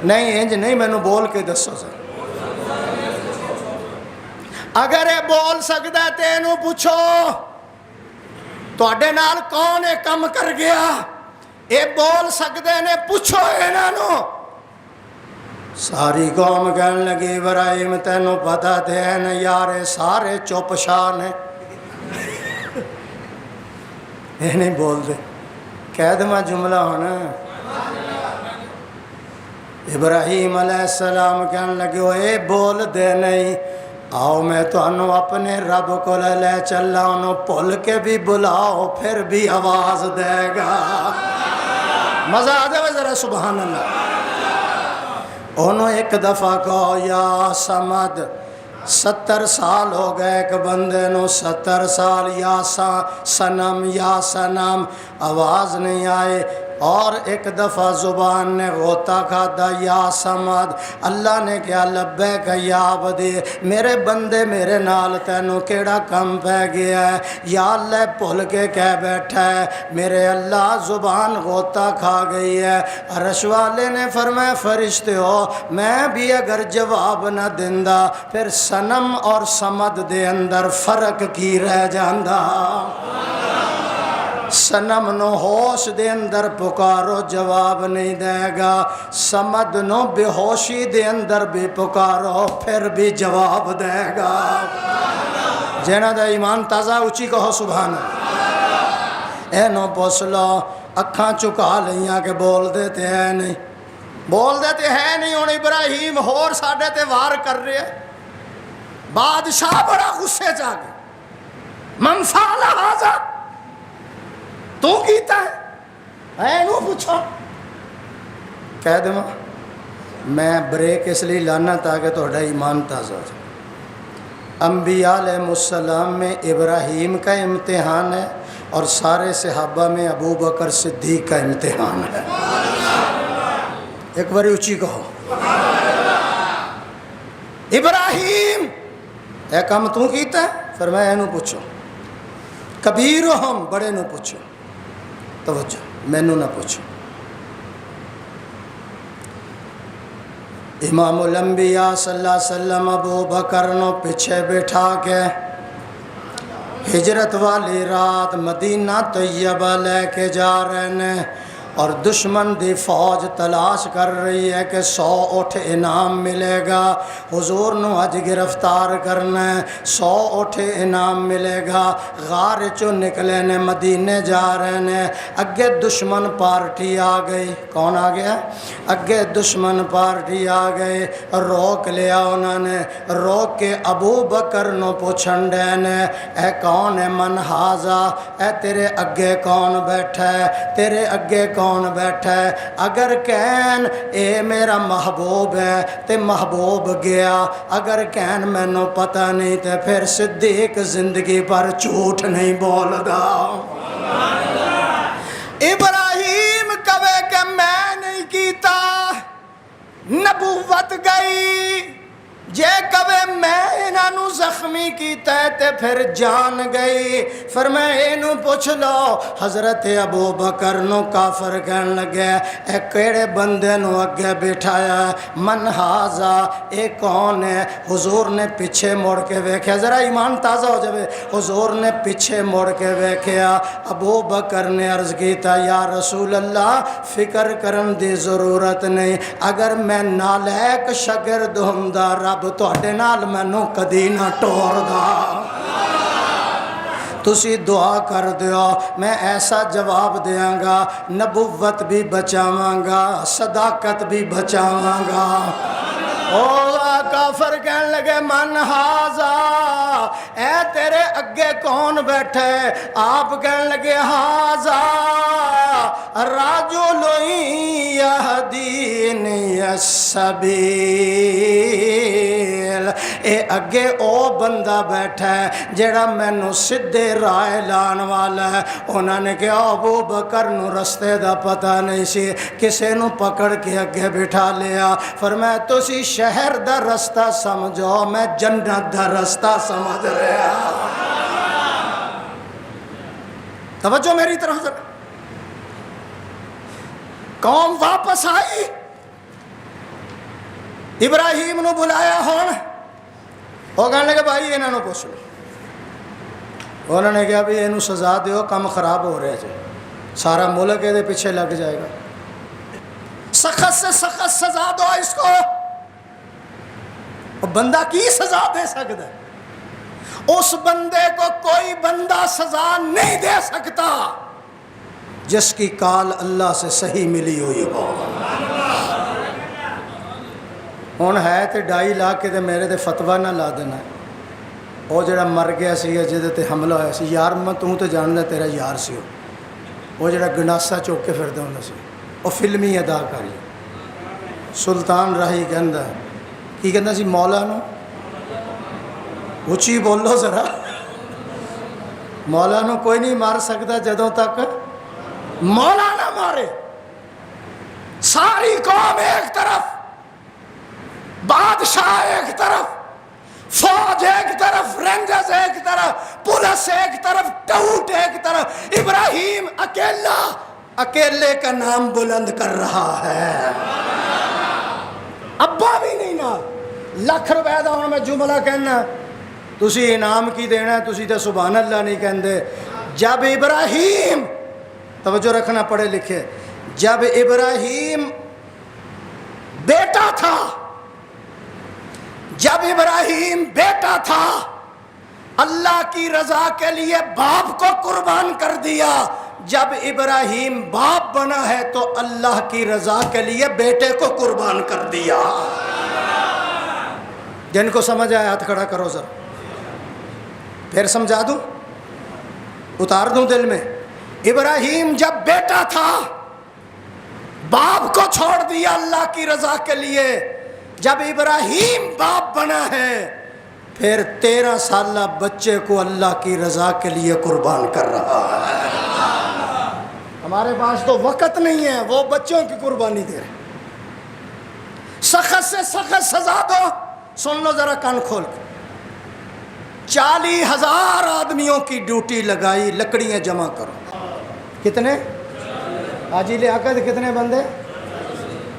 نہیں انج نہیں، میں نو بول کے دسو سر، اگر یہ بول سکتا ہے تو اینو پوچھو، تو اڈے نال کون ہے کم کر گیا، اے بول سکتے نے، پوچھو انہاں نو۔ ساری قوم کہنے لگی ابراہیم تینوں پتہ تے ہے نا یار سارے چپ شاہ نے، یہ نہیں بول دے، کہہ دے میں جملہ ہونا۔ ابراہیم علیہ السلام کہنے لگے اے بول دے نہیں، آؤ میں تو انہوں اپنے رب کو لے چلا، انہوں پل کے بھی بلاؤ پھر بھی آواز دے گا۔ مزہ آ جائے ذرا سبحان اللہ۔ انہوں ایک دفعہ کہو یا سمد، 70 سال ہو گئے ایک بندے نو، 70 سال یا سنم یا سنم، آواز نہیں آئے، اور ایک دفعہ زبان نے غوطہ کھادا، یا سمد، اللہ نے کیا لبیک یا عبدی، میرے بندے میرے نال تینوں کیڑا کم پہ گیا ہے، یا اللہ بھول کے کہہ بیٹھا ہے، میرے اللہ زبان غوطہ کھا گئی ہے۔ عرش والے نے فرمایا فرشتے ہو، میں بھی اگر جواب نہ دیندا پھر صنم اور صمد دے اندر فرق کی رہ جاندا۔ صنم نو ہوش دے اندر پکارو جواب نہیں دے گا، صمد نو بے ہوشی دے اندر بھی پکارو پھر بھی جواب دے گا۔ جنہ دا ایمان تازہ اچھی کہو سبحان اللہ۔ اے نو پوچھ لو، اکھاں چکا لیاں کہ بول دیتے ہیں نہیں، بول دیتے ہیں نہیں، ہن ابراہیم ہور ساڈے تے وار کر رہے ہیں۔ بادشاہ بڑا غصے جا گیا، من فعل ھذا، تو کیتا ہے، اے نو پوچھو، کہہ دے میں بریک اس لیے لانا تاکہ تہاڈا ایمان تازہ ہو جائے۔ انبیاء علیہ السلام میں ابراہیم کا امتحان ہے اور سارے صحابہ میں ابو بکر صدیق کا امتحان ہے۔ ایک باری اچھی کہو ابراہیم اے کم تو کیتا ہے؟ فرمایا اینو پوچھو، کبیرہم، بڑے نو پوچھو، توجہ مینو نہ پوچھو۔ امام الانبیاء صلی اللہ علیہ وسلم ابو بکر نو پیچھے بٹھا کے ہجرت والی رات مدینہ طیبہ لے کے جا رہے ہیں، اور دشمن دی فوج تلاش کر رہی ہے کہ 100 اٹھ انعام ملے گا، حضور نو اج گرفتار کرنا ہے، 100 اٹھ انعام ملے گا۔ غار چو نکلے نے، مدینے جا رہے ہیں، اگے دشمن پارٹی آ گئی۔ کون آ گیا؟ اگے دشمن پارٹی آ گئی، روک لیا انہوں نے، روک کے ابو بکر نو پوچھن ڈے نے، اے کون ہے؟ من ھذا، اے تیرے اگے کون بیٹھا ہے؟ تیرے اگے کون بیٹھا ہے؟ اگر کہن اے میرا محبوب ہے تے محبوب گیا، اگر کہن مینو پتہ نہیں تے پھر صدیق زندگی پر جھوٹ نہیں بولدا۔ ابراہیم کہے کہ میں نہیں کیتا، نبوت گئی، جے کہے میں انہاں نو زخمی کیتا ہے تے پھر جان گئی۔ فرمایا اینو پوچھ لو۔ حضرت ابو بکر نو کافر کہن لگے، اے کیڑے بندے نو اگے بٹھایا ہے؟ من ھذا، اے کون ہے؟ حضور نے پیچھے مڑ کے ویکھیا، ذرا ایمان تازہ ہو جائے، حضور نے پیچھے مڑ کے ویکھیا، ابو بکر نے عرض کیتا یا رسول اللہ فکر کرن دی ضرورت نہیں، اگر میں نالائق شاگرد ہوندا رب تہاڈے نال مینوں کدی نہ ٹور دا۔ تسی دعا کر دیو، میں ایسا جواب دیاں گا، نبوت بھی بچاواں گا، صداقت بھی بچاواں گا۔ او کافر کہنے لگے من ھذا، اے تیرے اگے کون بیٹھے؟ آپ کہنے لگے ھذا رجل یہدینی السبیل، اے اگے او بندہ بیٹھا ہے جڑا مینوں سدھے راہ لان والا ہے۔ انہوں نے کہا ابو بکر نو رستے دا پتہ نہیں سی، کسے نو پکڑ کے اگے بٹھا لیا۔ فرمایا تسی شہر دا رستہ سمجھو، میں جنت دا رستہ سمجھ رہا۔ توجہ میری طرف سے۔ قوم واپس آئی، ابراہیم نو بلایا، ہون وہ کہنے لگے بھائی انہوں نے پوچھ لو۔ انہوں نے کہا بھی یہ سزا دیو، کم خراب ہو رہے تھے، سارا ملک یہ پیچھے لگ جائے گا، سخت سے سخت سزا دو اس کو۔ بندہ کی سزا دے سکتا ہے؟ اس بندے کو کوئی بندہ سزا نہیں دے سکتا جس کی کال اللہ سے صحیح ملی ہوئی ہو۔ ہوں ہے تو 2.5 لاکھ کے میرے تے فتویٰ نہ لا دینا، وہ جڑا مر گیا سی جہدے تے حملہ ہوا سی، یار میں تو جاندا تیرا یار سی، وہ جڑا گناسا چوک کے پھردا ہوندا سی، وہ فلمی اداکاری۔ سلطان راہی کہندا کی کہندا سی مولا نو، اچھی بولو ذرا، مولا نو کوئی نہیں مار سکتا جدوں تک مولا نہ مارے۔ ساری قوم ایک طرف، بادشاہ ایک طرف، فوج ایک طرف، رینجرز ایک طرف، پولیس ایک طرف، ٹوٹ ایک طرف، ابراہیم اکیلا اکیلے کا نام بلند کر رہا ہے. ابا بھی نہیں نا. لکھ روپے دا ہوں میں جملہ کہنا، تسی انعام کی دینا ہے، تسی تے سبحان اللہ نہیں کہندے. جب ابراہیم، توجہ رکھنا پڑھے لکھے، جب ابراہیم بیٹا تھا، جب ابراہیم بیٹا تھا، اللہ کی رضا کے لیے باپ کو قربان کر دیا. جب ابراہیم باپ بنا ہے تو اللہ کی رضا کے لیے بیٹے کو قربان کر دیا. جن کو سمجھ آیا ہاتھ کھڑا کرو ذرا، پھر سمجھا دوں، اتار دوں دل میں. ابراہیم جب بیٹا تھا باپ کو چھوڑ دیا اللہ کی رضا کے لیے. جب ابراہیم باپ بنا ہے پھر 13 سالہ بچے کو اللہ کی رضا کے لیے قربان کر رہا ہے. ہمارے پاس تو وقت نہیں ہے، وہ بچوں کی قربانی دے رہے. سخت سے سخت سزا دو. سن لو ذرا کان کھول کے. 40,000 آدمیوں کی ڈیوٹی لگائی، لکڑیاں جمع کرو. کتنے؟ حاجی لیاقت کتنے بندے؟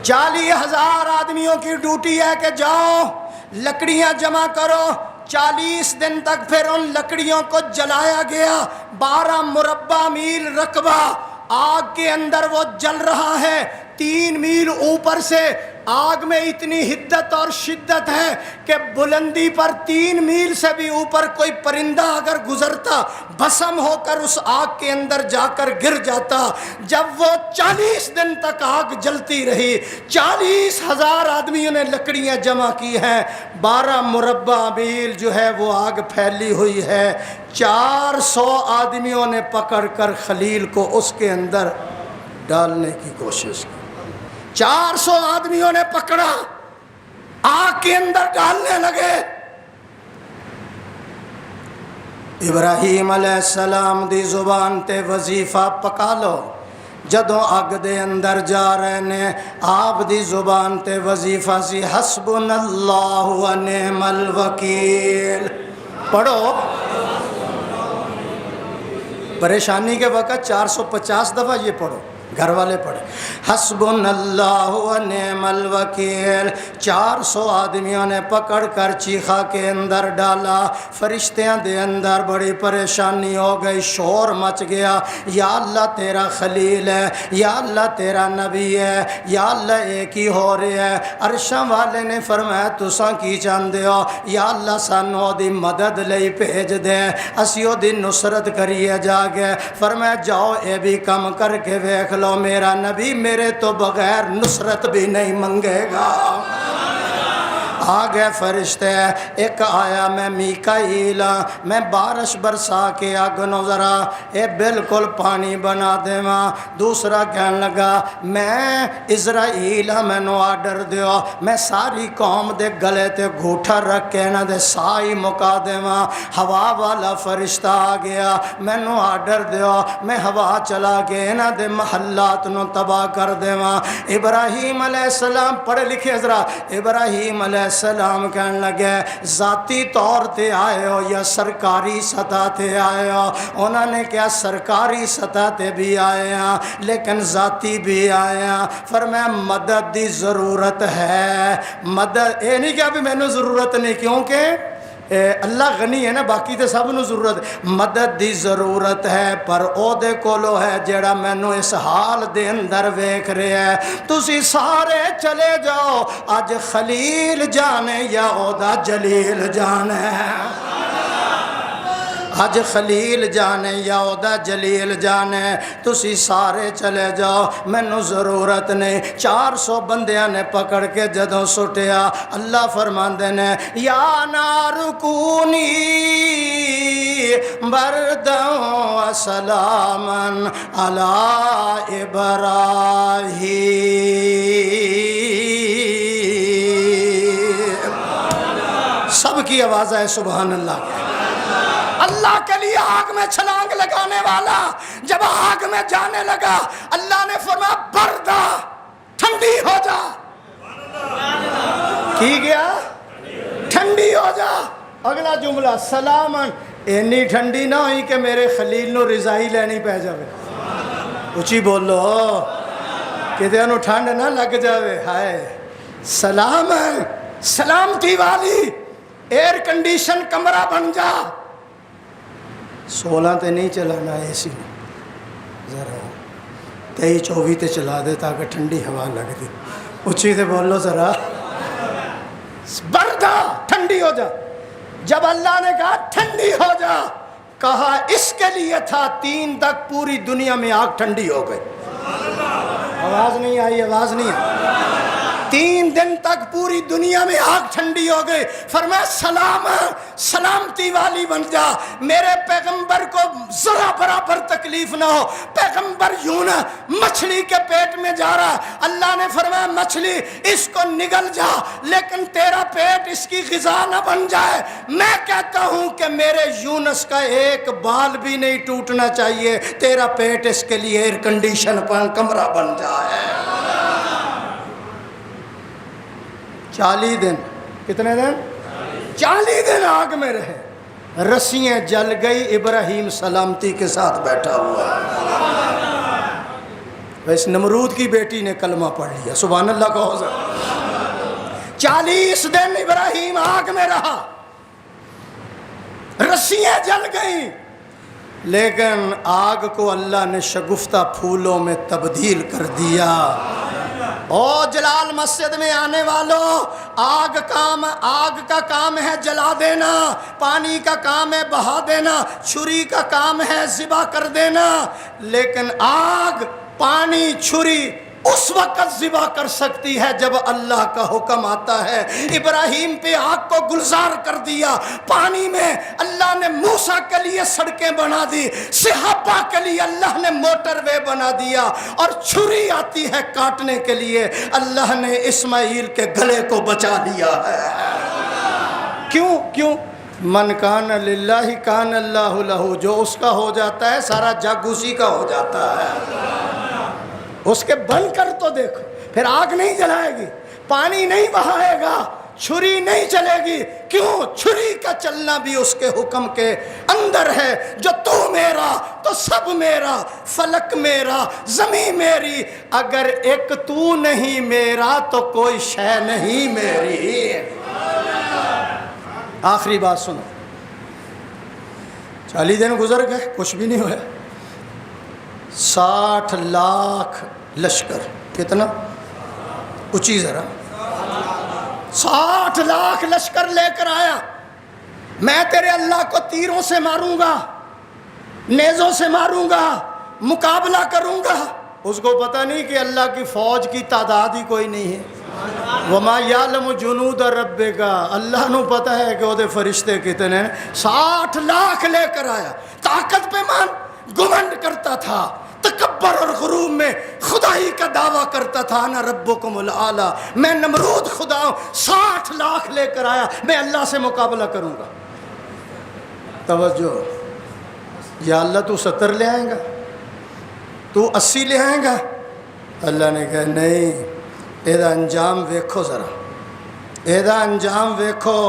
40,000 آدمیوں کی ڈیوٹی ہے کہ جاؤ لکڑیاں جمع کرو. 40 دن تک پھر ان لکڑیوں کو جلایا گیا. 12 مربع میل رقبہ آگ کے اندر وہ جل رہا ہے. 3 میل اوپر سے آگ میں اتنی حدت اور شدت ہے کہ بلندی پر 3 میل سے بھی اوپر کوئی پرندہ اگر گزرتا بھسم ہو کر اس آگ کے اندر جا کر گر جاتا. جب وہ 40 دن تک آگ جلتی رہی، 40,000 آدمیوں نے لکڑیاں جمع کی ہیں. 12 مربع میل جو ہے وہ آگ پھیلی ہوئی ہے. 400 آدمیوں نے پکڑ کر خلیل کو اس کے اندر ڈالنے کی کوشش کی. 400 آدمیوں نے پکڑا، آگ کے اندر ڈالنے لگے. ابراہیم علیہ السلام دی زبان تے وظیفہ پکا لو. جدوں اگ دے اندر جا رہے نے آپ دی زبان تے وظیفہ سی حسبنا اللہ و نعم الوکیل. پڑھو. پریشانی کے وقت 450 دفعہ یہ پڑھو، گھر والے پڑھے. حسبنا اللہ و نعم الوکیل. 400 آدمیوں نے پکڑ کر چیخا کے اندر ڈالا. فرشتیاں دے اندر بڑی پریشانی ہو گئی، شور مچ گیا. یا اللہ تیرا خلیل ہے، یا اللہ تیرا نبی ہے، یا اللہ ایک ہی ہو رہے ہے. عرشاں والے نے فرمایا تساں کی چاہندے ہو؟ یا اللہ سانو دی مدد لئی بھیج دے، اسی او دی نصرت کریے جا گئے. فرمایا جاؤ اے بھی کم کر کے ویکھ لو، میرا نبی میرے تو بغیر نصرت بھی نہیں منگے گا. آگے فرشتے، ایک آیا میں میکائیل، میں بارش برسا کے اگنو ذرا اے بالکل پانی بنا دیواں. دوسرا کہنے لگا میں اسرائیل، مینو آرڈر دیو میں ساری قوم دے گلے تے گھوٹا رکھ کے انہاں دے سائی مکا دیواں. ہوا والا فرشتہ آ گیا، مینو آرڈر دیو میں ہوا چلا کے انہاں دے محلات نو تباہ کر دیواں. ابراہیم علیہ السلام پڑھے لکھے حضرات، ابراہیم علیہ السلام کہنے لگے ذاتی طور تے آئے ہو یا سرکاری سطح تے آئے ہو؟ انہوں نے کیا سرکاری سطح تے بھی آئے ہیں لیکن ذاتی بھی آئے ہیں. فرمایا مدد دی ضرورت ہے. مدد اے نہیں کہ ابھی میں نے ضرورت نہیں، کیونکہ اللہ غنی ہے نا، باقی تے سب نو ضرورت. مدد دی ضرورت ہے پر او دے کولو ہے جیڑا مینو اس حال دے اندر ویکھ رہے ہے. تسی سارے چلے جاؤ، اج خلیل جانے یا او دا جلیل جانے. اج خلیل جانے یا او دا جلیل جانے. تسی سارے چلے جاؤ، مینو ضرورت نہیں. 400 بندیاں نے پکڑ کے جدوں سٹیا، اللہ فرماندے نے یا نار کونی برداً و سلاماً علی ابراہیم. سب کی آواز ہے سبحان اللہ. اللہ کے لیے آگ میں چھلانگ لگانے والا جب آگ میں جانے لگا، اللہ نے فرمایا بردا ٹھنڈی ہو جا، کی گیا ٹھنڈی ہو جا۔ اگلا جملہ سلامن، اینی ٹھنڈی نہ ہوئی کہ میرے خلیل نو رضائی لینی پہ جاوے، اچھی بولو کتے انہوں ٹھنڈ نہ لگ جاوے۔ ہائے سلامن، سلامتی والی ایئر کنڈیشن کمرہ بن جا۔ 16 تے نہیں چلانا اے سی، ذرا 23-24 تے چلا دے تاکہ ٹھنڈی ہوا لگ دی۔ اچھی تے بولو ذرا، بردا ٹھنڈی ہو جا۔ جب اللہ نے کہا ٹھنڈی ہو جا، کہا اس کے لیے تھا 3 تک پوری دنیا میں آگ ٹھنڈی ہو گئی۔ آواز نہیں آئی، آواز نہیں آئی۔ 3 دن تک پوری دنیا میں آگ ٹھنڈی ہو گئی۔ فرمایا سلام، سلامتی والی بن جا۔ میرے پیغمبر کو ذرا برابر تکلیف نہ ہو۔ پیغمبر یوں نہ مچھلی کے پیٹ میں جا رہا، اللہ نے فرمایا مچھلی اس کو نگل جا، لیکن تیرا پیٹ اس کی غذا نہ بن جائے۔ میں کہتا ہوں کہ میرے یونس کا ایک بال بھی نہیں ٹوٹنا چاہیے، تیرا پیٹ اس کے لیے ایئر کنڈیشن پر کمرہ بن جائے۔ 40 دن، کتنے دن؟ 40 دن آگ میں رہے، رسیاں جل گئی، ابراہیم سلامتی کے ساتھ بیٹھا ہوا۔ ویسے نمرود کی بیٹی نے کلمہ پڑھ لیا، سبحان اللہ کہو ذرا۔ 40 دن ابراہیم آگ میں رہا، رسیاں جل گئیں، لیکن آگ کو اللہ نے شگفتہ پھولوں میں تبدیل کر دیا۔ او جلال مسجد میں آنے والوں، آگ کا کام ہے جلا دینا، پانی کا کام ہے بہا دینا، چھری کا کام ہے ذبح کر دینا، لیکن آگ پانی چھری اس وقت ذبح کر سکتی ہے جب اللہ کا حکم آتا ہے۔ ابراہیم پہ آگ کو گلزار کر دیا، پانی میں اللہ نے موسیٰ کے لیے سڑکیں بنا دی، صحابہ کے لیے اللہ نے موٹر وے بنا دیا، اور چھری آتی ہے کاٹنے کے لیے، اللہ نے اسماعیل کے گلے کو بچا لیا ہے۔ کیوں؟ من کان للہ کان اللہ لہ، جو اس کا ہو جاتا ہے سارا جگ اسی کا ہو جاتا ہے۔ اس کے بن کر تو دیکھو، پھر آگ نہیں جلائے گی، پانی نہیں بہائے گا، چھری نہیں چلے گی۔ کیوں؟ چھری کا چلنا بھی اس کے حکم کے اندر ہے۔ جو تو میرا تو سب میرا، فلک میرا، زمین میری، اگر ایک تو نہیں میرا تو کوئی شے نہیں میری۔ آخری بات سنو، 40 دن گزر گئے، کچھ بھی نہیں ہوا۔ 60 لاکھ لشکر، کتنا؟ اونچی ذرا، 60 لاکھ لشکر لے کر آیا۔ میں تیرے اللہ کو تیروں سے ماروں گا، نیزوں سے ماروں گا، مقابلہ کروں گا۔ اس کو پتہ نہیں کہ اللہ کی فوج کی تعداد ہی کوئی نہیں ہے۔ وما یعلم جنود ربک، اللہ نو پتہ ہے کہ وہ دے فرشتے کتنے ہیں۔ 60 لاکھ لے کر آیا، طاقت پہ مان گھمنڈ کرتا تھا، تکبر اور غرور میں خدائی کا دعویٰ کرتا تھا، انا ربکم الاعلی، میں نمرود خدا ہوں۔ 60 لاکھ لے کر آیا، میں اللہ سے مقابلہ کروں گا۔ توجہ، یا اللہ تو 70 لے آئیں گا، تو 80 لے آئیں گا؟ اللہ نے کہا نہیں، ایدہ انجام ویکھو ذرا، ایدہ انجام ویکھو۔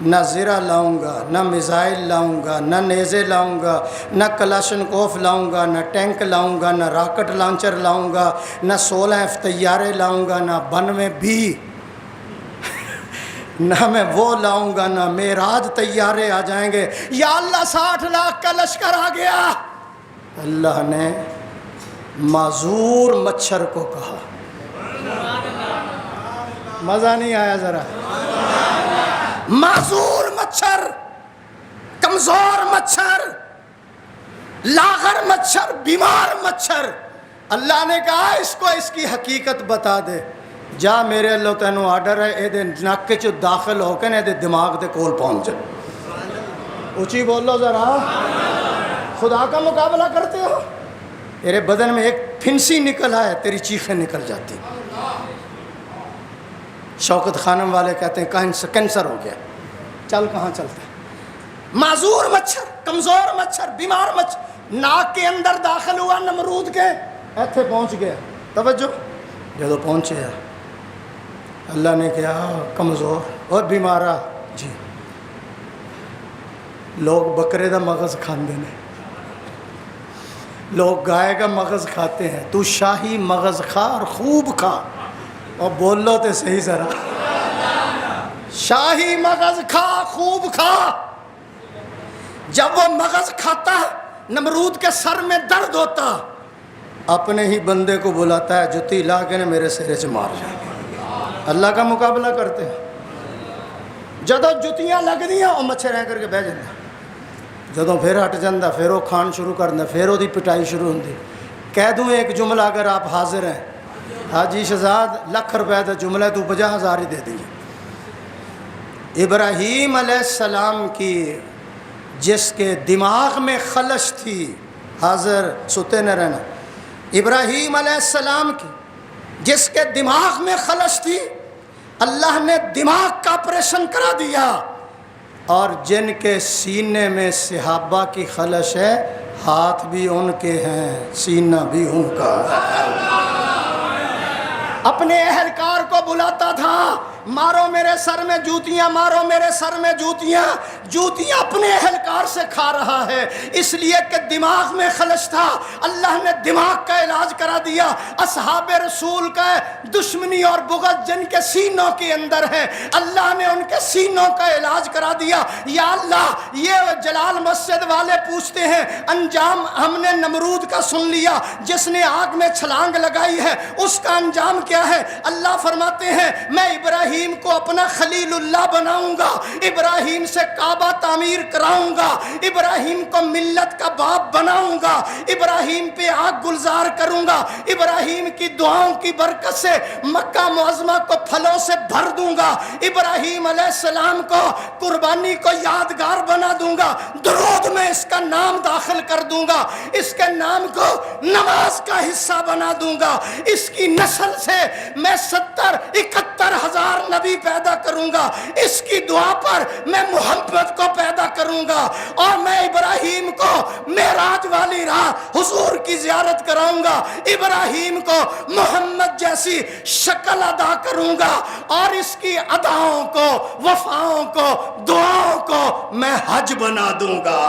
نہ زرہ لاؤں گا، نہ میزائل لاؤں گا، نہ نیزے لاؤں گا، نہ کلاشنکوف لاؤں گا، نہ ٹینک لاؤں گا، نہ راکٹ لانچر لاؤں گا، نہ 16 طیارے لاؤں گا، نہ 92 بھی نہ میں وہ لاؤں گا، نہ معراج طیارے آ جائیں گے۔ یا اللہ 60 لاکھ کا لشکر آ گیا۔ اللہ نے معذور مچھر کو کہا، مزہ نہیں آیا ذرا؟ معذور مچھر، کمزور مچھر، لاغر مچھر، بیمار مچھر، اللہ نے کہا اس کو اس کی حقیقت بتا دے۔ جا میرے اللہ تینوں آرڈر ہے، اے دے نک چ داخل ہو کے نے دے دماغ دے کول پہنچ جائے۔ اونچی بولو ذرا، خدا کا مقابلہ کرتے ہو؟ تیرے بدن میں ایک پھنسی نکل آئے، تیری چیخیں نکل جاتی۔ شوکت خانم والے کہتے ہیں کینسر ہو گیا، چل کہاں چلتا ہے؟ معذور مچھر، کمزور مچھر، بیمار مچھر، ناک کے اندر داخل ہوا نمرود کے، ایتھے پہنچ گیا۔ توجہ، جب پہنچے اللہ نے کہا کمزور اور بیمارا جی لوگ بکرے دا مغز کھاندے نے، لوگ گائے کا مغز کھاتے ہیں، تو شاہی مغز کھا اور خوب کھا، اور بول لو تے صحیح ذرا، شاہی مغز کھا خوب کھا۔ جب وہ مغز کھاتا نمرود کے سر میں درد ہوتا، اپنے ہی بندے کو بلاتا ہے جتی لا کے نے میرے سرے سے مار جائے، اللہ کا مقابلہ کرتے ہیں۔ جدو جتیاں لگ دیا وہ مچھے رہ کر کے بہ جاتا، جدو پھر ہٹ جاتا پھر وہ کھان شروع کرنا، پھر وہ پٹائی شروع ہوتی۔ کہہ دوں ایک جملہ اگر آپ حاضر ہیں، حاجی شہزاد ₹1,00,000 کا جملہ تو 50,000 ہی دے دیجیے۔ ابراہیم علیہ السلام کی جس کے دماغ میں خلش تھی، حاضر ستے نہ رہنا، ابراہیم علیہ السلام کی جس کے دماغ میں خلش تھی، اللہ نے دماغ کا آپریشن کرا دیا، اور جن کے سینے میں صحابہ کی خلش ہے، ہاتھ بھی ان کے ہیں، سینہ بھی ان کا ہے۔ اپنے اہلکار کو بلاتا تھا، مارو میرے سر میں جوتیاں، مارو میرے سر میں جوتیاں، جوتیاں اپنے اہلکار سے کھا رہا ہے، اس لیے کہ دماغ میں خلش تھا، اللہ نے دماغ کا علاج کرا دیا۔ اصحاب رسول کا دشمنی اور بغض جن کے سینوں کے اندر ہے، اللہ نے ان کے سینوں کا علاج کرا دیا۔ یا اللہ، یہ جلال مسجد والے پوچھتے ہیں انجام ہم نے نمرود کا سن لیا، جس نے آگ میں چھلانگ لگائی ہے اس کا انجام کیا ہے؟ اللہ فرماتے ہیں میں ابراہیم کو اپنا خلیل اللہ بناؤں گا، ابراہیم سے کعبہ تعمیر کراؤں گا، ابراہیم کو ملت کا باپ بناؤں گا، ابراہیم پہ آگ گلزار کروں گا، ابراہیم کی دعاؤں کی برکت سے مکہ معظمہ کو پھلوں سے بھر دوں گا، ابراہیم علیہ السلام کو قربانی کو یادگار بنا دوں گا، درود میں اس کا نام داخل کر دوں گا، اس کے نام کو نماز کا حصہ بنا دوں گا، اس کی نسل سے میں 70-71 ہزار نبی پیدا کروں گا، اس کی دعا پر میں محمد کو پیدا کروں گا، اور میں ابراہیم کو معراج والی رات حضور کی زیارت کراؤں گا، ابراہیم کو محمد جیسی شکل ادا کروں گا، اور اس کی اداؤں کو، وفاؤں کو، دعاؤں کو میں حج بنا دوں گا۔